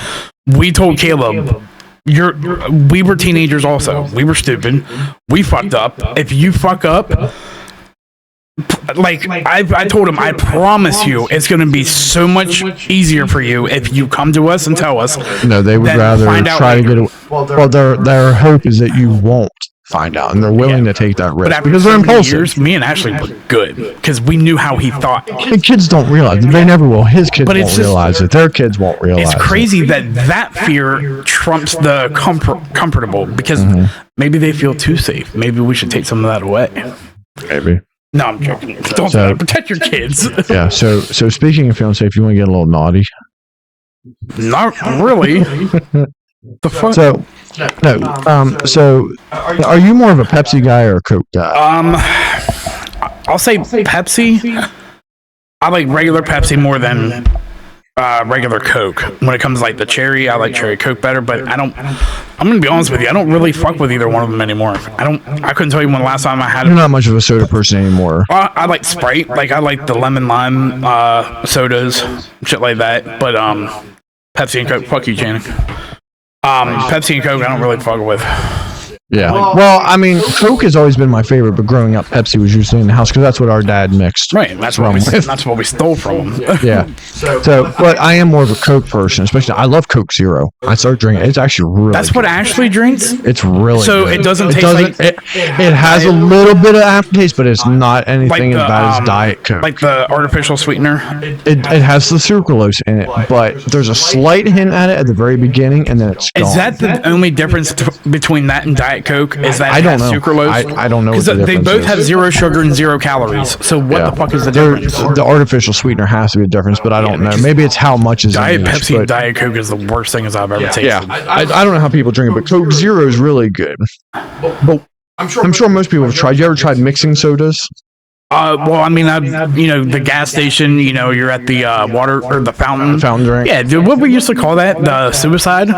we told Caleb, we were teenagers also. We were stupid. We fucked up. If you fuck up, like I told him, I promise you, it's going to be so much easier for you if you come to us and tell us. No, they would rather try to get away. Well, their hope is that you won't find out, and they're willing to take that risk because they're impulsive. Years, me and Ashley were good because we knew how he thought. The kids don't realize it. They never will. His kids won't realize it. Their kids won't realize it. It's crazy that fear trumps the comfortable, because maybe they feel too safe. Maybe we should take some of that away. Maybe. No, I'm joking. Don't protect your kids. Yeah. So speaking of feeling safe, you want to get a little naughty? Not really. The fuck? So are you more of a Pepsi guy or a Coke guy? I'll say Pepsi. I like regular Pepsi more than regular Coke. When it comes to like the cherry, I like cherry Coke better. But I'm gonna be honest with you, I don't really fuck with either one of them anymore. I couldn't tell you when the last time I had it. You're not much of a soda person anymore. I like Sprite. Like I like the lemon lime sodas, shit like that. But Pepsi and Coke, fuck you, Channing. Pepsi and Coke, I don't really fuck with. Yeah. Well, I mean, Coke has always been my favorite, but growing up, Pepsi was usually in the house because that's what our dad mixed. Right. That's what we stole from him. Yeah. So, but I am more of a Coke person, especially I love Coke Zero. I started drinking it. It's actually really That's good. What Ashley drinks? It's really so good. It doesn't taste like... It has a little bit of aftertaste, but it's not anything as bad as Diet Coke. Like the artificial sweetener? It has the sucralose in it, but there's a slight hint at it at the very beginning, and then it's gone. Is that the only difference between that and Diet Coke? Is that I don't know. Sucralose? I don't know. Because they both have 0 sugar and 0 calories. So what the fuck is the difference? The artificial sweetener has to be a difference, but I don't know. Maybe it's how much is Diet in each, Pepsi and Diet Coke is the worst thing I've ever tasted. Yeah, I don't know how people drink it, but Coke Zero is really good. But I'm sure most people have tried. You ever tried mixing sodas? Well, I mean, the gas station, you're at the water or the fountain. Fountain drink. Yeah, dude, what we used to call that? The suicide?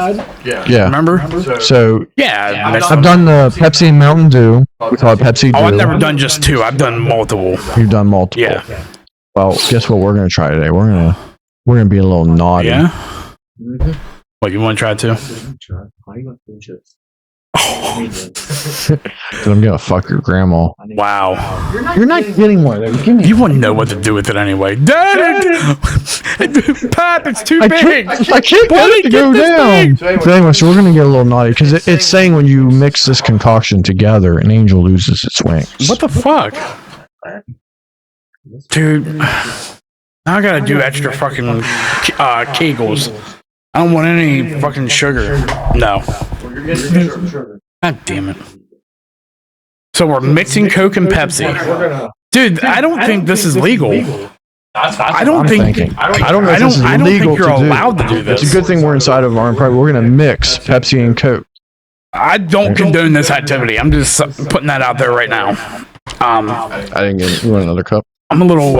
Yeah. Remember? So, yeah. I've done the Pepsi and Mountain Dew. We call it Pepsi Dew. Oh, I've never done just 2. I've done multiple. You've done multiple. Yeah. Well, guess what we're going to try today? We're going to be a little naughty. Yeah? What, you want to try it too? I'm gonna fuck your grandma. Wow. You're not getting one. You wouldn't know what to do with it anyway. Dad! Pop, it's too big! I can't get it to go down. So anyway, so we're gonna get a little naughty because it's saying when you mix this concoction together, an angel loses its wings. What the fuck? Dude. Now I gotta do extra fucking kegels. I don't want any fucking sugar. No. God damn it. So we're mixing Coke and Pepsi. Dude, I don't think this is legal. I don't think you're allowed to do this. It's a good thing we're inside of our private. We're gonna mix Pepsi and Coke. I don't condone this activity. I'm just putting that out there right now. I didn't get it. You want another cup? I'm a little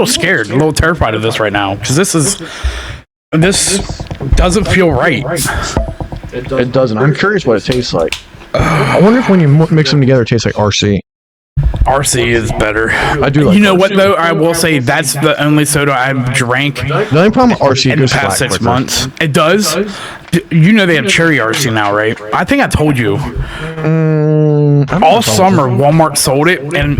scared, a little terrified of this right now, because this doesn't feel right. It doesn't. I'm curious what it tastes like. I wonder if when you mix them together, it tastes like RC. RC is better. I do like You know RC. what, though? I will say that's the only soda I've drank The only problem with RC in the past 6 months. It does. You know they have cherry RC now, right? I think I told you. All summer, Walmart sold it in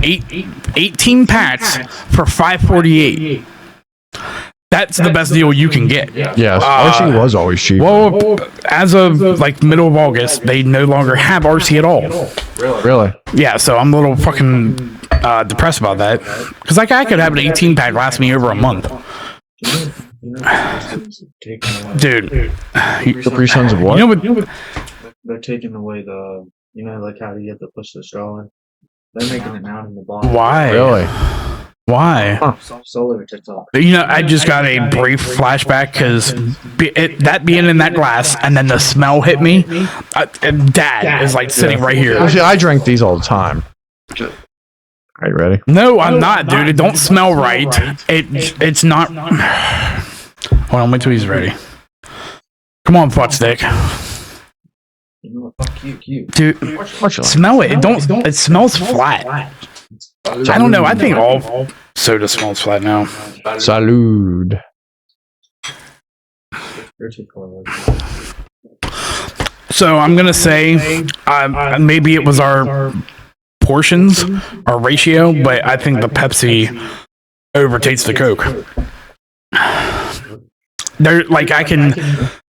18 packs for $5.48. That's the best deal you can get. Yes, RC was always cheap. Well, as of like middle of August, they no longer have RC at all. Really? Yeah, so I'm a little fucking depressed about that. Because like I could have an 18 pack last me over a month. Dude. Capri Suns of what? You know what? They're taking away the, like how you have to push the straw in. They're making it now in the bottom. Why? Really? Why? Solar TikTok. I just got a brief flashback because that being in that glass and then the smell hit me. Dad is like sitting right here. Well, see, I drink these all the time. Are you ready? No, I'm not, dude. It don't smell right. It's not. Hold on, wait till he's ready. Come on, butt stick. You know what? Fuck you. Dude, smell it. It smells flat. I don't know. I think all soda smells flat now. Salud. You're too cold. So I'm gonna say maybe it was our portions, our ratio, but I think the Pepsi overtakes the Coke. There, like I can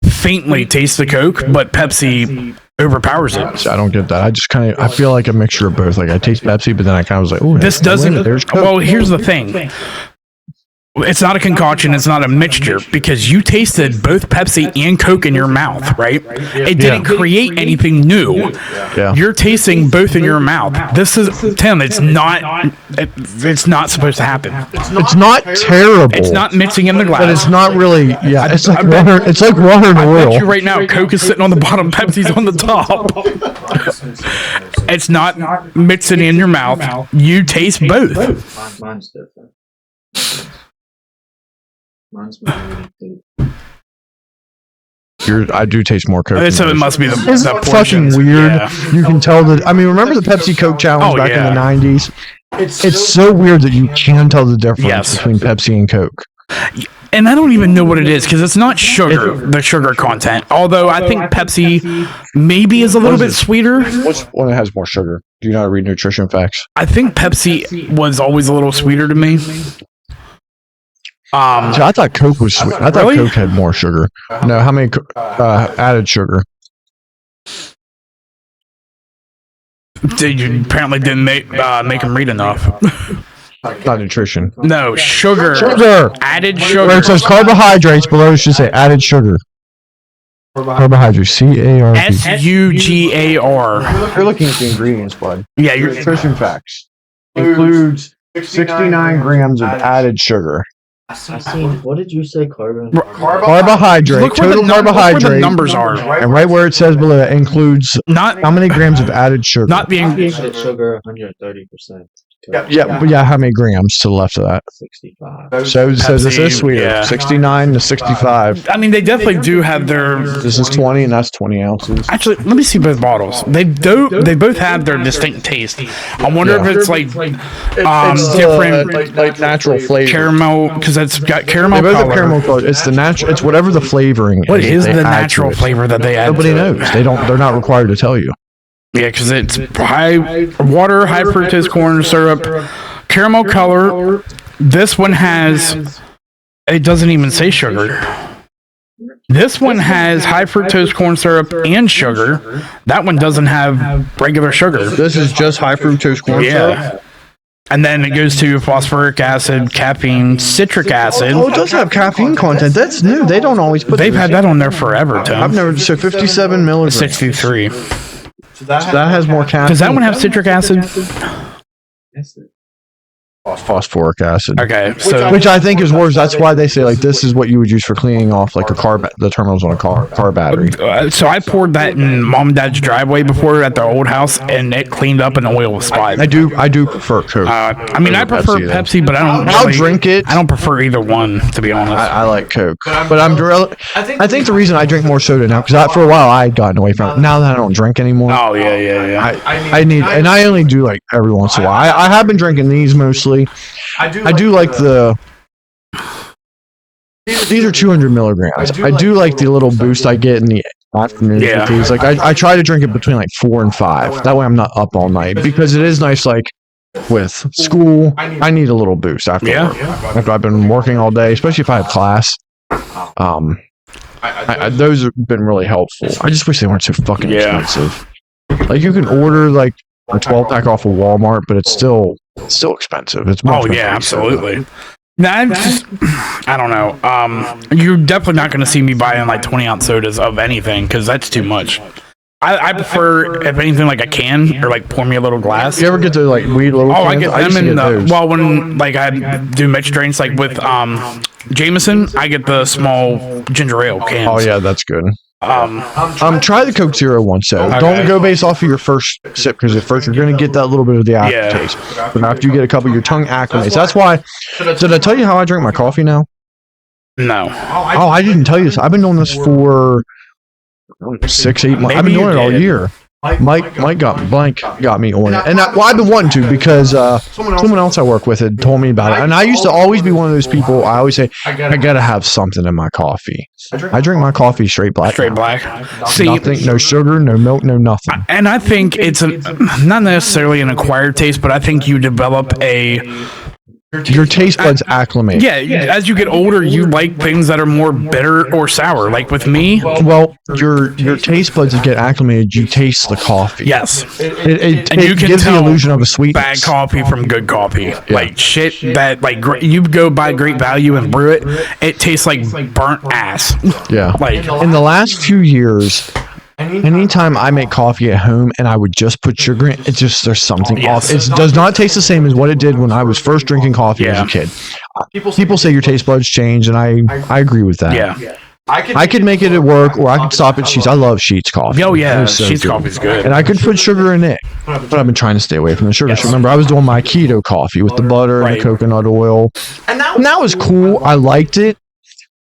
faintly taste the Coke, but Pepsi overpowers it. So I don't get that. I just kind of I feel like a mixture of both. Like I taste Pepsi, but then I kind of was like, oh, This doesn't. There's Coke. Well, here's the thing. It's not a concoction. It's not a mixture because you tasted both Pepsi and Coke in your mouth, right? It didn't create anything new. Yeah. You're tasting both in your mouth. This is Tim. It's not. It's not supposed to happen. It's not terrible. It's not mixing in the glass. But it's not really. Yeah. It's like water. It's like water and I oil. bet you right now, Coke is sitting on the bottom, Pepsi's on the top. It's not mixing in your mouth. You taste both. Mine's different. Mine's really I do taste more Coke. So it must be the It's the fucking portions. weird. Yeah. You can tell that. I mean, remember the Pepsi Coke challenge back in the '90s? It's so weird that you can tell the difference between Pepsi and Coke. And I don't even know what it is because it's not sugar, the sugar content. Although I think Pepsi maybe is a little bit sweeter. What's one that has more sugar? Do you know how to read nutrition facts? I think Pepsi was always a little sweeter to me. See, I thought Coke was sweet. I thought Coke had more sugar. No, how many added sugar? You apparently didn't make him read enough. Not nutrition. No, sugar. Added sugar. Where it says carbohydrates, below it should say added sugar. Carbohydrates. C-A-R-B. S-U-G-A-R. You're looking at the ingredients, bud. Yeah, you're. Nutrition facts includes 69 grams of added sugar. I seen. What did you say? Carbohydrate. Look where Total look where the carbohydrate. numbers are. And right where it says below that includes Not how many grams of added sugar. not being. Added sugar 130%. Yeah, but yeah, how many grams to the left of that? 65. So it says this Pepsi, is sweeter. yeah. 69 to 65. I mean, they definitely do have their. This is 20, and that's 20 ounces. Actually, let me see both bottles. They both have their distinct taste. I wonder if it's like different like natural flavor. caramel because it's got caramel. They both have color. caramel color. It's the natural. It's whatever the flavoring. What is they the add to natural it. flavor that they add? Nobody to knows. It? They don't. They're not required to tell you. Yeah, because it's high water, high fructose corn syrup, caramel color. This one has. It doesn't even say sugar. This one has high fructose corn syrup and sugar. That one doesn't have regular sugar. This is just high fructose corn syrup. Yeah. And then it goes to phosphoric acid, caffeine, citric acid. Oh, it does have caffeine content. That's new. They don't always put. They've had that on there forever, Tom. I've never. So 57 milligrams. 63. So that has more caffeine. Does that one have citric acid? phosphoric acid? Okay, so Which I think is worse. That's why they say like this is what you would use for cleaning off like a car, the terminals on a car battery. so I poured that in mom and dad's driveway before at their old house, and it cleaned up and the oil was fine. I do prefer Coke. I mean, I prefer though. Pepsi, but I don't. I'll really- drink it. I don't prefer either one, to be honest. I like Coke, but I think the reason I drink more soda now because for a while I had gotten away from it. Now that I don't drink anymore, Oh yeah. I need, and I only do like every once in a while. I have been drinking these mostly. I do like the. These are 200 milligrams. I do like the little boost I get in the afternoon with these. Like I try to drink it between like 4 and 5. That way I'm not up all night because it is nice. Like with school, I need a little boost after work. After I've been working all day, especially if I have class. Those have been really helpful. I just wish they weren't so fucking expensive. Like you can order like a 12-pack off of Walmart, but it's still expensive. It's more expensive. Absolutely. Nah, I don't know. You're definitely not going to see me buying like 20-ounce sodas of anything because that's too much. I prefer, if anything, like a can or like pour me a little glass. You ever get the like weed little? Oh, cans? I get used them to in get the those. when like I do mixed drinks like with Jameson, I get the small ginger ale cans. Oh yeah, that's good. Try the Coke Zero once though. Okay. Don't go based off of your first sip because at first you're gonna get that little bit of the aftertaste. But after you get a couple, your tongue acclimates. That's why. Did I tell you how I drink my coffee now? No. Oh, I didn't tell you this. I've been doing this for 6-8 months. I've been Maybe doing it you all did. year. Mike got me on it, and I've been wanting to because someone else I work with had told me about it, and I used to always be one of those people. I always say I gotta have something in my coffee. I drink my coffee straight black. Straight black. See, Nothing, no sugar, no milk, no nothing. and I think it's not necessarily an acquired taste, but I think you develop Your taste buds acclimate. yeah. As you get older, you like things that are more bitter or sour. Like with me, Well, your taste buds get acclimated. You taste the coffee. yes, It and you can gives the tell illusion of a bad sweetness. coffee from good coffee. Like shit that you go buy Great Value and brew it, it tastes like burnt ass. Yeah. Like In the last few years, anytime I make coffee at home and I would just put sugar in, it just there's something Yes. off. It does not taste the same as what it did when I was first drinking coffee as Yeah. a kid. People say your taste buds change, and I agree with that. yeah. I could make it at work, or I could stop at Sheets. I love Sheets coffee. Oh It yeah, is so sheets good. coffee's good. And I could put sugar in it, but I've been trying to stay away from the sugar. So remember, I was doing my keto coffee with the butter and Right. the coconut oil, and that was cool. I liked it,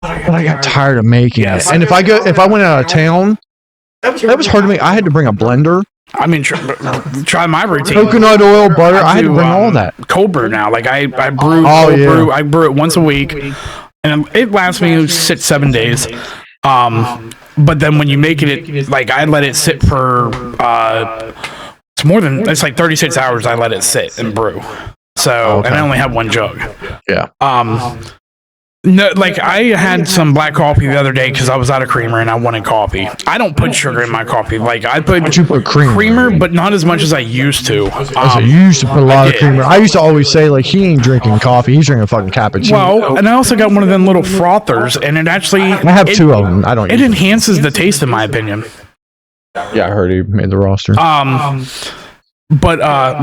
but I got tired of making Yes. it. And if I went out of town, that was hard to make. I had to bring a blender, I mean, try my routine. coconut oil, butter. I had to do, bring all that. Cold brew now. Like I brew Oh, cold yeah. brew. I brew it once a week, and it lasts me 6-7 days. But then when you make it, like I let it sit for it's like 36 hours. I let it sit and brew. So and I only have one jug. Yeah. No, like I had some black coffee the other day because I was out of creamer and I wanted coffee. I don't put sugar in my coffee. Like I put You put creamer. but not as much as I used to. So you used to put a lot of did. creamer. I used to always say, like, he ain't drinking coffee. He's drinking a fucking cappuccino. Well, and I also got one of them little frothers, and it actually I have two of them. I don't. It enhances the taste, in my opinion. Yeah, I heard he made the roster. But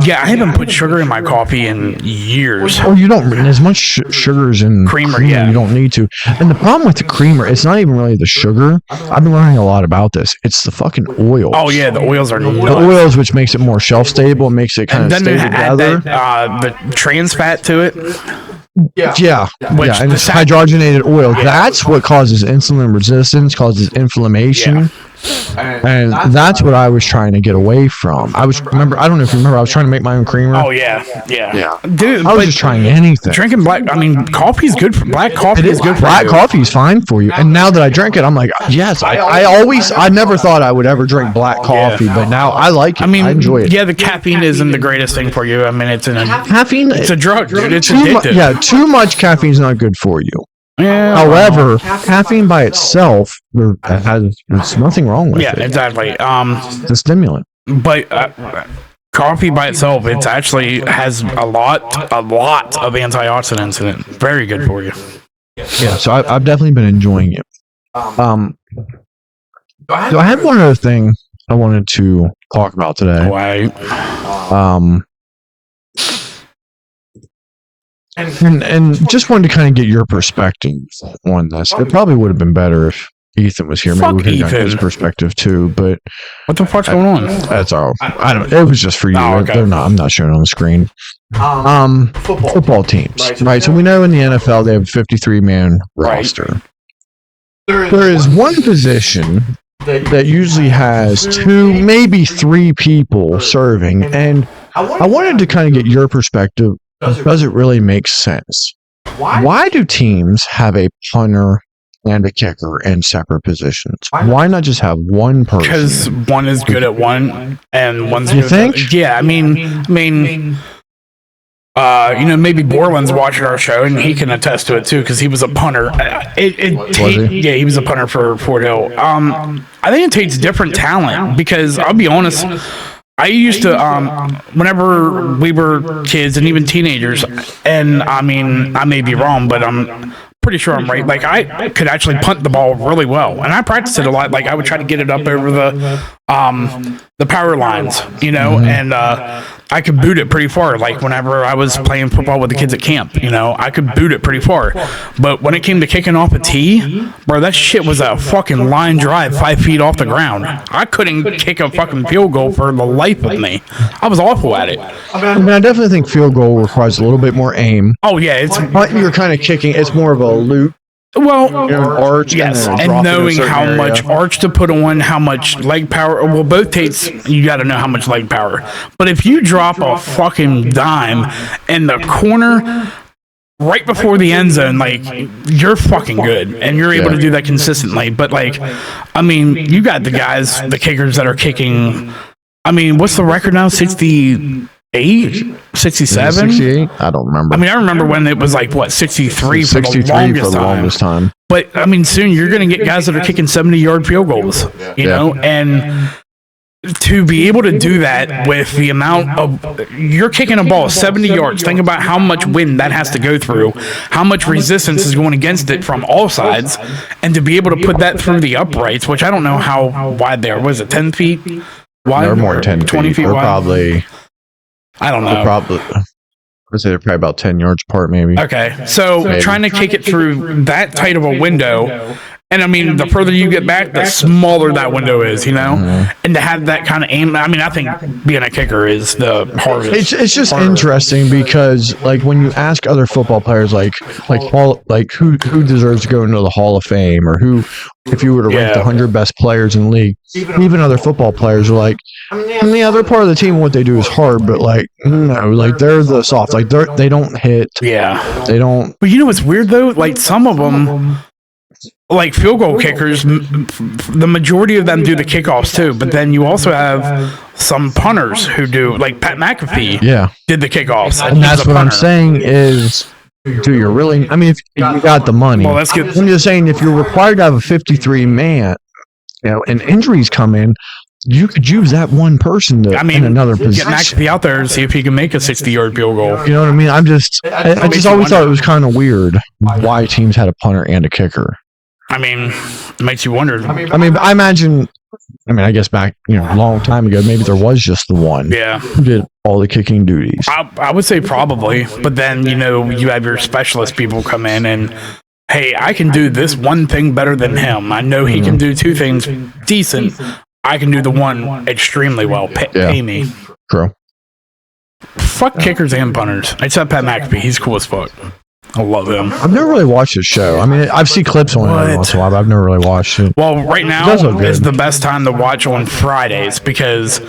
yeah, I haven't put sugar in my coffee in years. Oh, you don't. As much sugars in Creamer, yeah. you don't need to. And the problem with the creamer, it's not even really the sugar. I've been learning a lot about this. It's the fucking oils. Oh yeah, the oils are The nuts. oils, which makes it more shelf stable, and makes it kind And of then stay they add together. the trans fat to it. Yeah, Which and the it's hydrogenated oil. That's what causes insulin resistance, causes inflammation. And that's what I was trying to get away from. I don't know if you remember, I was trying to make my own creamer. Oh yeah, dude. I was but just trying anything. drinking black. I mean, coffee's good for black coffee. It is is good for black you. coffee is fine for you. And now that I drink it, I'm like, yes. I never thought I would ever drink black coffee, but now I like it. I mean, I enjoy it. Yeah, the caffeine isn't the greatest thing for you. I mean, it's Caffeine. it's a drug, dude. It's too mu- addictive. yeah, too much caffeine is not good for you. Yeah. However, caffeine by itself, there's nothing wrong with Yeah, it. exactly. It's a stimulant. But coffee by itself, it actually has a lot of antioxidants in it. Very good for you. Yeah, so I've definitely been enjoying it. So I had one other thing I wanted to talk about today. Why? And just wanted to kind of get your perspective on this. It probably would have been better if Ethan was here. Maybe Fuck we could have got his Ethan. perspective too. But What the fuck's going on? that's all. I don't. It was just for you. Oh, okay. They're not. I'm not showing it on the screen. Football teams, right? So we know in the NFL they have a 53-man roster. There is one position that usually has 2, maybe 3 people serving, and I wanted to kind of get your perspective. Does it really make sense? Why do teams have a punter and a kicker in separate positions? Why not just have one person? Because one is good at one, and one's You good think? At, yeah, I mean, maybe Borland's watching our show, and he can attest to it too, because he was a punter. Yeah, he was a punter for Fort Hill. I think it takes different talent, because I'll be honest. I used to, whenever we were kids and even teenagers, and I mean, I may be wrong, but I'm pretty sure I'm right. Like, I could actually punt the ball really well, and I practiced it a lot. Like, I would try to get it up over the power lines, and I could boot it pretty far. Like, whenever I was playing football with the kids at camp, I could boot it pretty far. But when it came to kicking off a tee, bro, that shit was a fucking line drive 5 feet off the ground. I couldn't kick a fucking field goal for the life of me. I was awful at it. I mean, I definitely think field goal requires a little bit more aim. Oh yeah, it's But you're kind of kicking. It's more of a loop Well, arch yes, then and drop in a knowing certain how area. much arch to put on, how much leg power. Well, both Tates, you got to know how much leg power. But if you drop a fucking dime in the corner right before the end zone, like, you're fucking good, and you're able to do that consistently. But, like, I mean, you got the guys, the kickers that are kicking. I mean, what's the record now? 68? 67? 68? I don't remember. I mean, I remember when it was like, what, 63 for the 63 longest for the time. longest time. But, I mean, soon you're going to get guys that are kicking 70-yard field goals, you know? And to be able to do that with the amount of... You're kicking a ball 70 yards. Think about how much wind that has to go through, how much resistance is going against it from all sides, and to be able to put that through the uprights, which I don't know how wide they are. Was it 10 feet wide? They're more than 10 20 feet They're wide? probably... I don't They're know. probably... I'd say they're probably about 10 yards apart, maybe. Okay, so Maybe. trying to kick it through that tight of a window, and I mean, the further you get back, the smaller that window is, you know? And to have that kind of aim, I mean, I think being a kicker is the hardest. It's just part. interesting because, like, when you ask other football players, who deserves to go into the Hall of Fame, or who, if you were to rank the 100 best players in the league, even other football players are like, and the other part of the team, what they do is hard, but like, no, like they're the soft, like they don't hit, Yeah. they don't. But you know what's weird, though? Like, some of them, like field goal kickers, the majority of them do the kickoffs, too. But then you also have some punters who do, like Pat McAfee did the kickoffs. And that's what I'm saying is, do you really? I mean, if you got the money, Well, let's get. I'm just saying, if you're required to have a 53 man, you know, and injuries come in, you could use that one person to in another get position. McAfee out there and see if he can make a 60-yard field goal. You know what I mean? I just always thought it was kind of weird why teams had a punter and a kicker. I mean, it makes you wonder. I mean, I imagine. I mean, I guess back, you know, a long time ago, maybe there was just the one Yeah. who did all the kicking duties. I would say probably, but then, you know, you have your specialist people come in and, hey, I can do this one thing better than him. I know he can do two things decent. I can do the one extremely well. Pay me. True. Fuck kickers and punters. Except Pat McAfee. He's cool as fuck. I love him. I've never really watched his show. I mean, I've seen clips on it every once in a while, but I've never really watched it. Well, right now does look good. is the best time to watch on Fridays because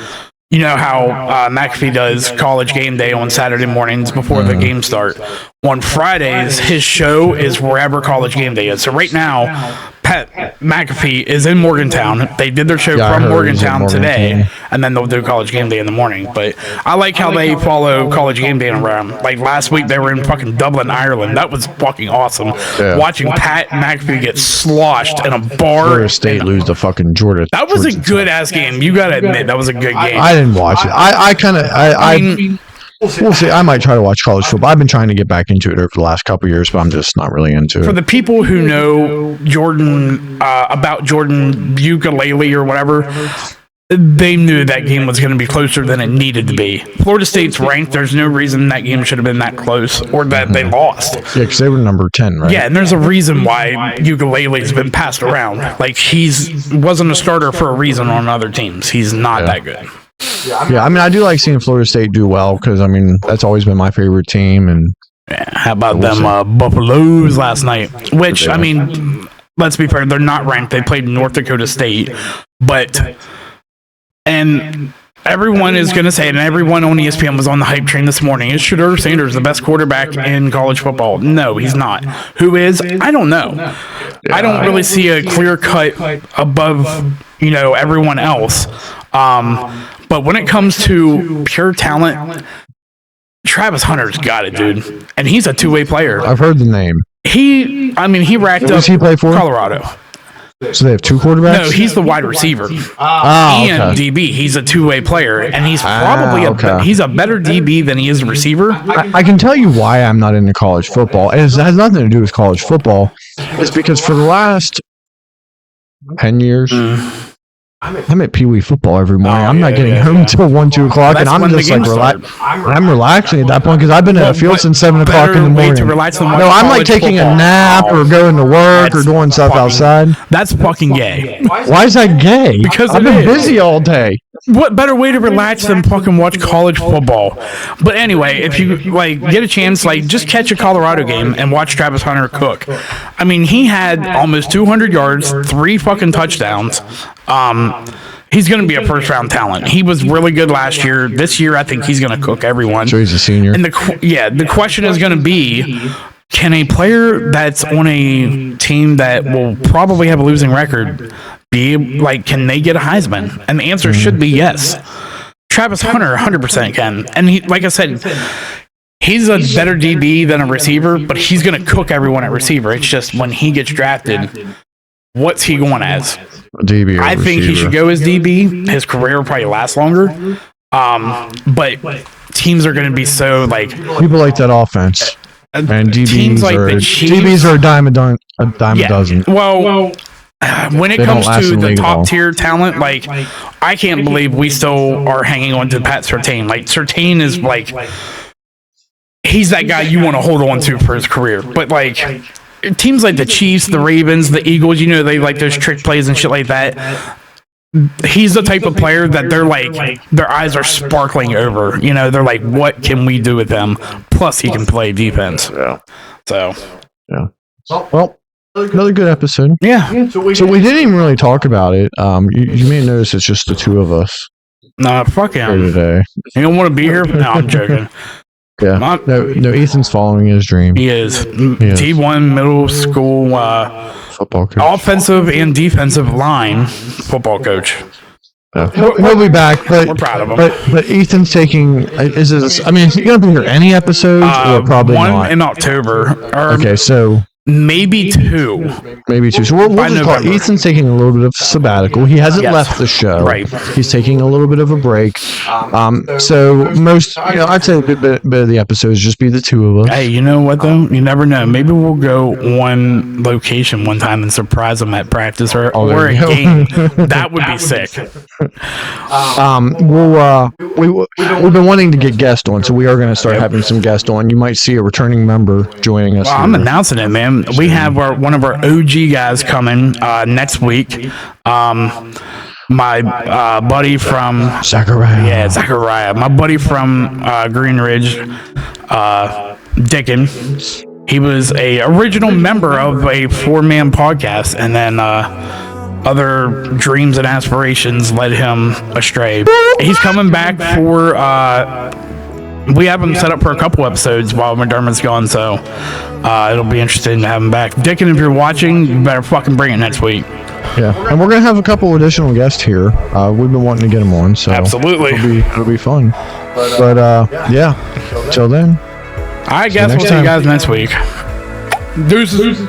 you know how McAfee does College Game Day on Saturday mornings before the games start. On Fridays, his show is wherever College Game Day is. So right now, Pat McAfee is in Morgantown. They did their show Yeah, I from heard he was in Morgantown today, Morgantown. and then they'll do College Game Day in the morning. But I like how they follow College Game Day around. Like last week, they were in fucking Dublin, Ireland. That was fucking awesome. Yeah. Watching Pat McAfee get sloshed in a bar. Florida State lose to fucking Georgia. That was a good ass game. You gotta admit that was a good game. I didn't watch it. I mean, we'll see. I might try to watch college football. I've been trying to get back into it over the last couple of years, but I'm just not really into for it. the people who know Jordan about Jordan ukulele or whatever, they knew that game was going to be closer than it needed to be. Florida State's ranked. There's no reason that game should have been that close or that they lost. Yeah, because they were number 10, right? Yeah, and there's a reason why ukulele's been passed around. Like wasn't a starter for a reason on other teams. He's not that good. Yeah, I mean, I do like seeing Florida State do well because, I mean, that's always been my favorite team. And How about them Buffaloes last night? Which, I mean, let's be fair, they're not ranked. They played North Dakota State. And everyone is going to say it, and everyone on ESPN was on the hype train this morning. Is Shedeur Sanders the best quarterback in college football? No, he's not. Who is? I don't know. I don't really see a clear cut above, you know, everyone else. But when it comes to pure talent, Travis Hunter's got it, dude. And he's a two-way player. I've heard the name. He racked up Does he play for? Colorado. So they have two quarterbacks? No, he's the wide receiver. Oh, And okay. DB, he's a two-way player, and he's probably he's a better DB than he is a receiver. I can tell you why I'm not into college football. It has nothing to do with college football. It's because for the last 10 years, I'm at Pee Wee football every morning. I'm not getting home until 1, 2 o'clock, and That's I'm when the just like games relaxed. start. I'm relaxing at that point because I've been at the field since 7 o'clock in the better way morning. to relax than watch No, I'm like college taking a football. nap or going to work or That's doing stuff fucking- outside. That's fucking gay. Why is that gay? Because I've it been is. busy all day. what better way to relax than fucking watch college football? But anyway, if you like get a chance, like just catch a Colorado game and watch Travis Hunter cook. I mean, he had almost 200 yards, 3 fucking touchdowns. He's going to be a first round talent. He was really good last year. This year, I think he's going to cook everyone. So he's a senior. And the question is going to be, can a player that's on a team that will probably have a losing record be like, can they get a Heisman? And the answer should be yes. Travis Hunter 100% can. And he, like I said, he's a better DB than a receiver, but he's going to cook everyone at receiver. It's just when he gets drafted, what's he going as? DB. I think he should go as DB. His career will probably last longer. But teams are going to be so like, people like that offense. And teams like the Chiefs are a dime a dozen. Well, when it comes to the top tier talent, like I can't believe we still are hanging on to Pat Surtain. Like Surtain is like, he's that guy you want to hold on to for his career. But like teams like the Chiefs, the Ravens, the Eagles, you know, they like those trick plays and shit like that. He's the type of player that they're like, their eyes are sparkling over. You know, they're like, what can we do with him? Plus, he can play defense. Yeah. So, yeah. Well, another good episode. Yeah. So we didn't even really talk about it. You may notice it's just the two of us nah, fuck here him. today. You don't want to be here? No, I'm joking. Yeah. No, Ethan's following his dream. He is. T1 middle school Football coach. offensive and defensive line football coach. Yeah. He'll be back, but We're proud of him. But Ethan's taking. Is he gonna be here any episodes or probably one not? in October. Or Okay, so maybe 2. maybe 2. So we'll By just call it. November. Ethan's taking a little bit of sabbatical. He hasn't Yes. left the show. Right. He's taking a little bit of a break. So most, I'd say a good bit of the episodes just be the two of us. Hey, you know what though? You never know. Maybe we'll go one location one time and surprise them at practice or there a you go. game. That would be sick. We've been wanting to get guests on, so we are going to start having some guests on. You might see a returning member joining us. Well, I'm here. announcing it, man. We have one of our OG guys coming next week. My buddy from Zachariah. Yeah, Zachariah. My buddy from Green Ridge, Dickin. He was a original member of a 4-man podcast, and then other dreams and aspirations led him astray. He's coming back for. We have him set up for a couple episodes while McDermott's gone, so it'll be interesting to have him back. Dickin, if you're watching, you better fucking bring it next week. Yeah, and we're gonna have a couple additional guests here. We've been wanting to get them on, so Absolutely. it'll be fun. But yeah, till then. I guess we'll see you guys next week. Deuces.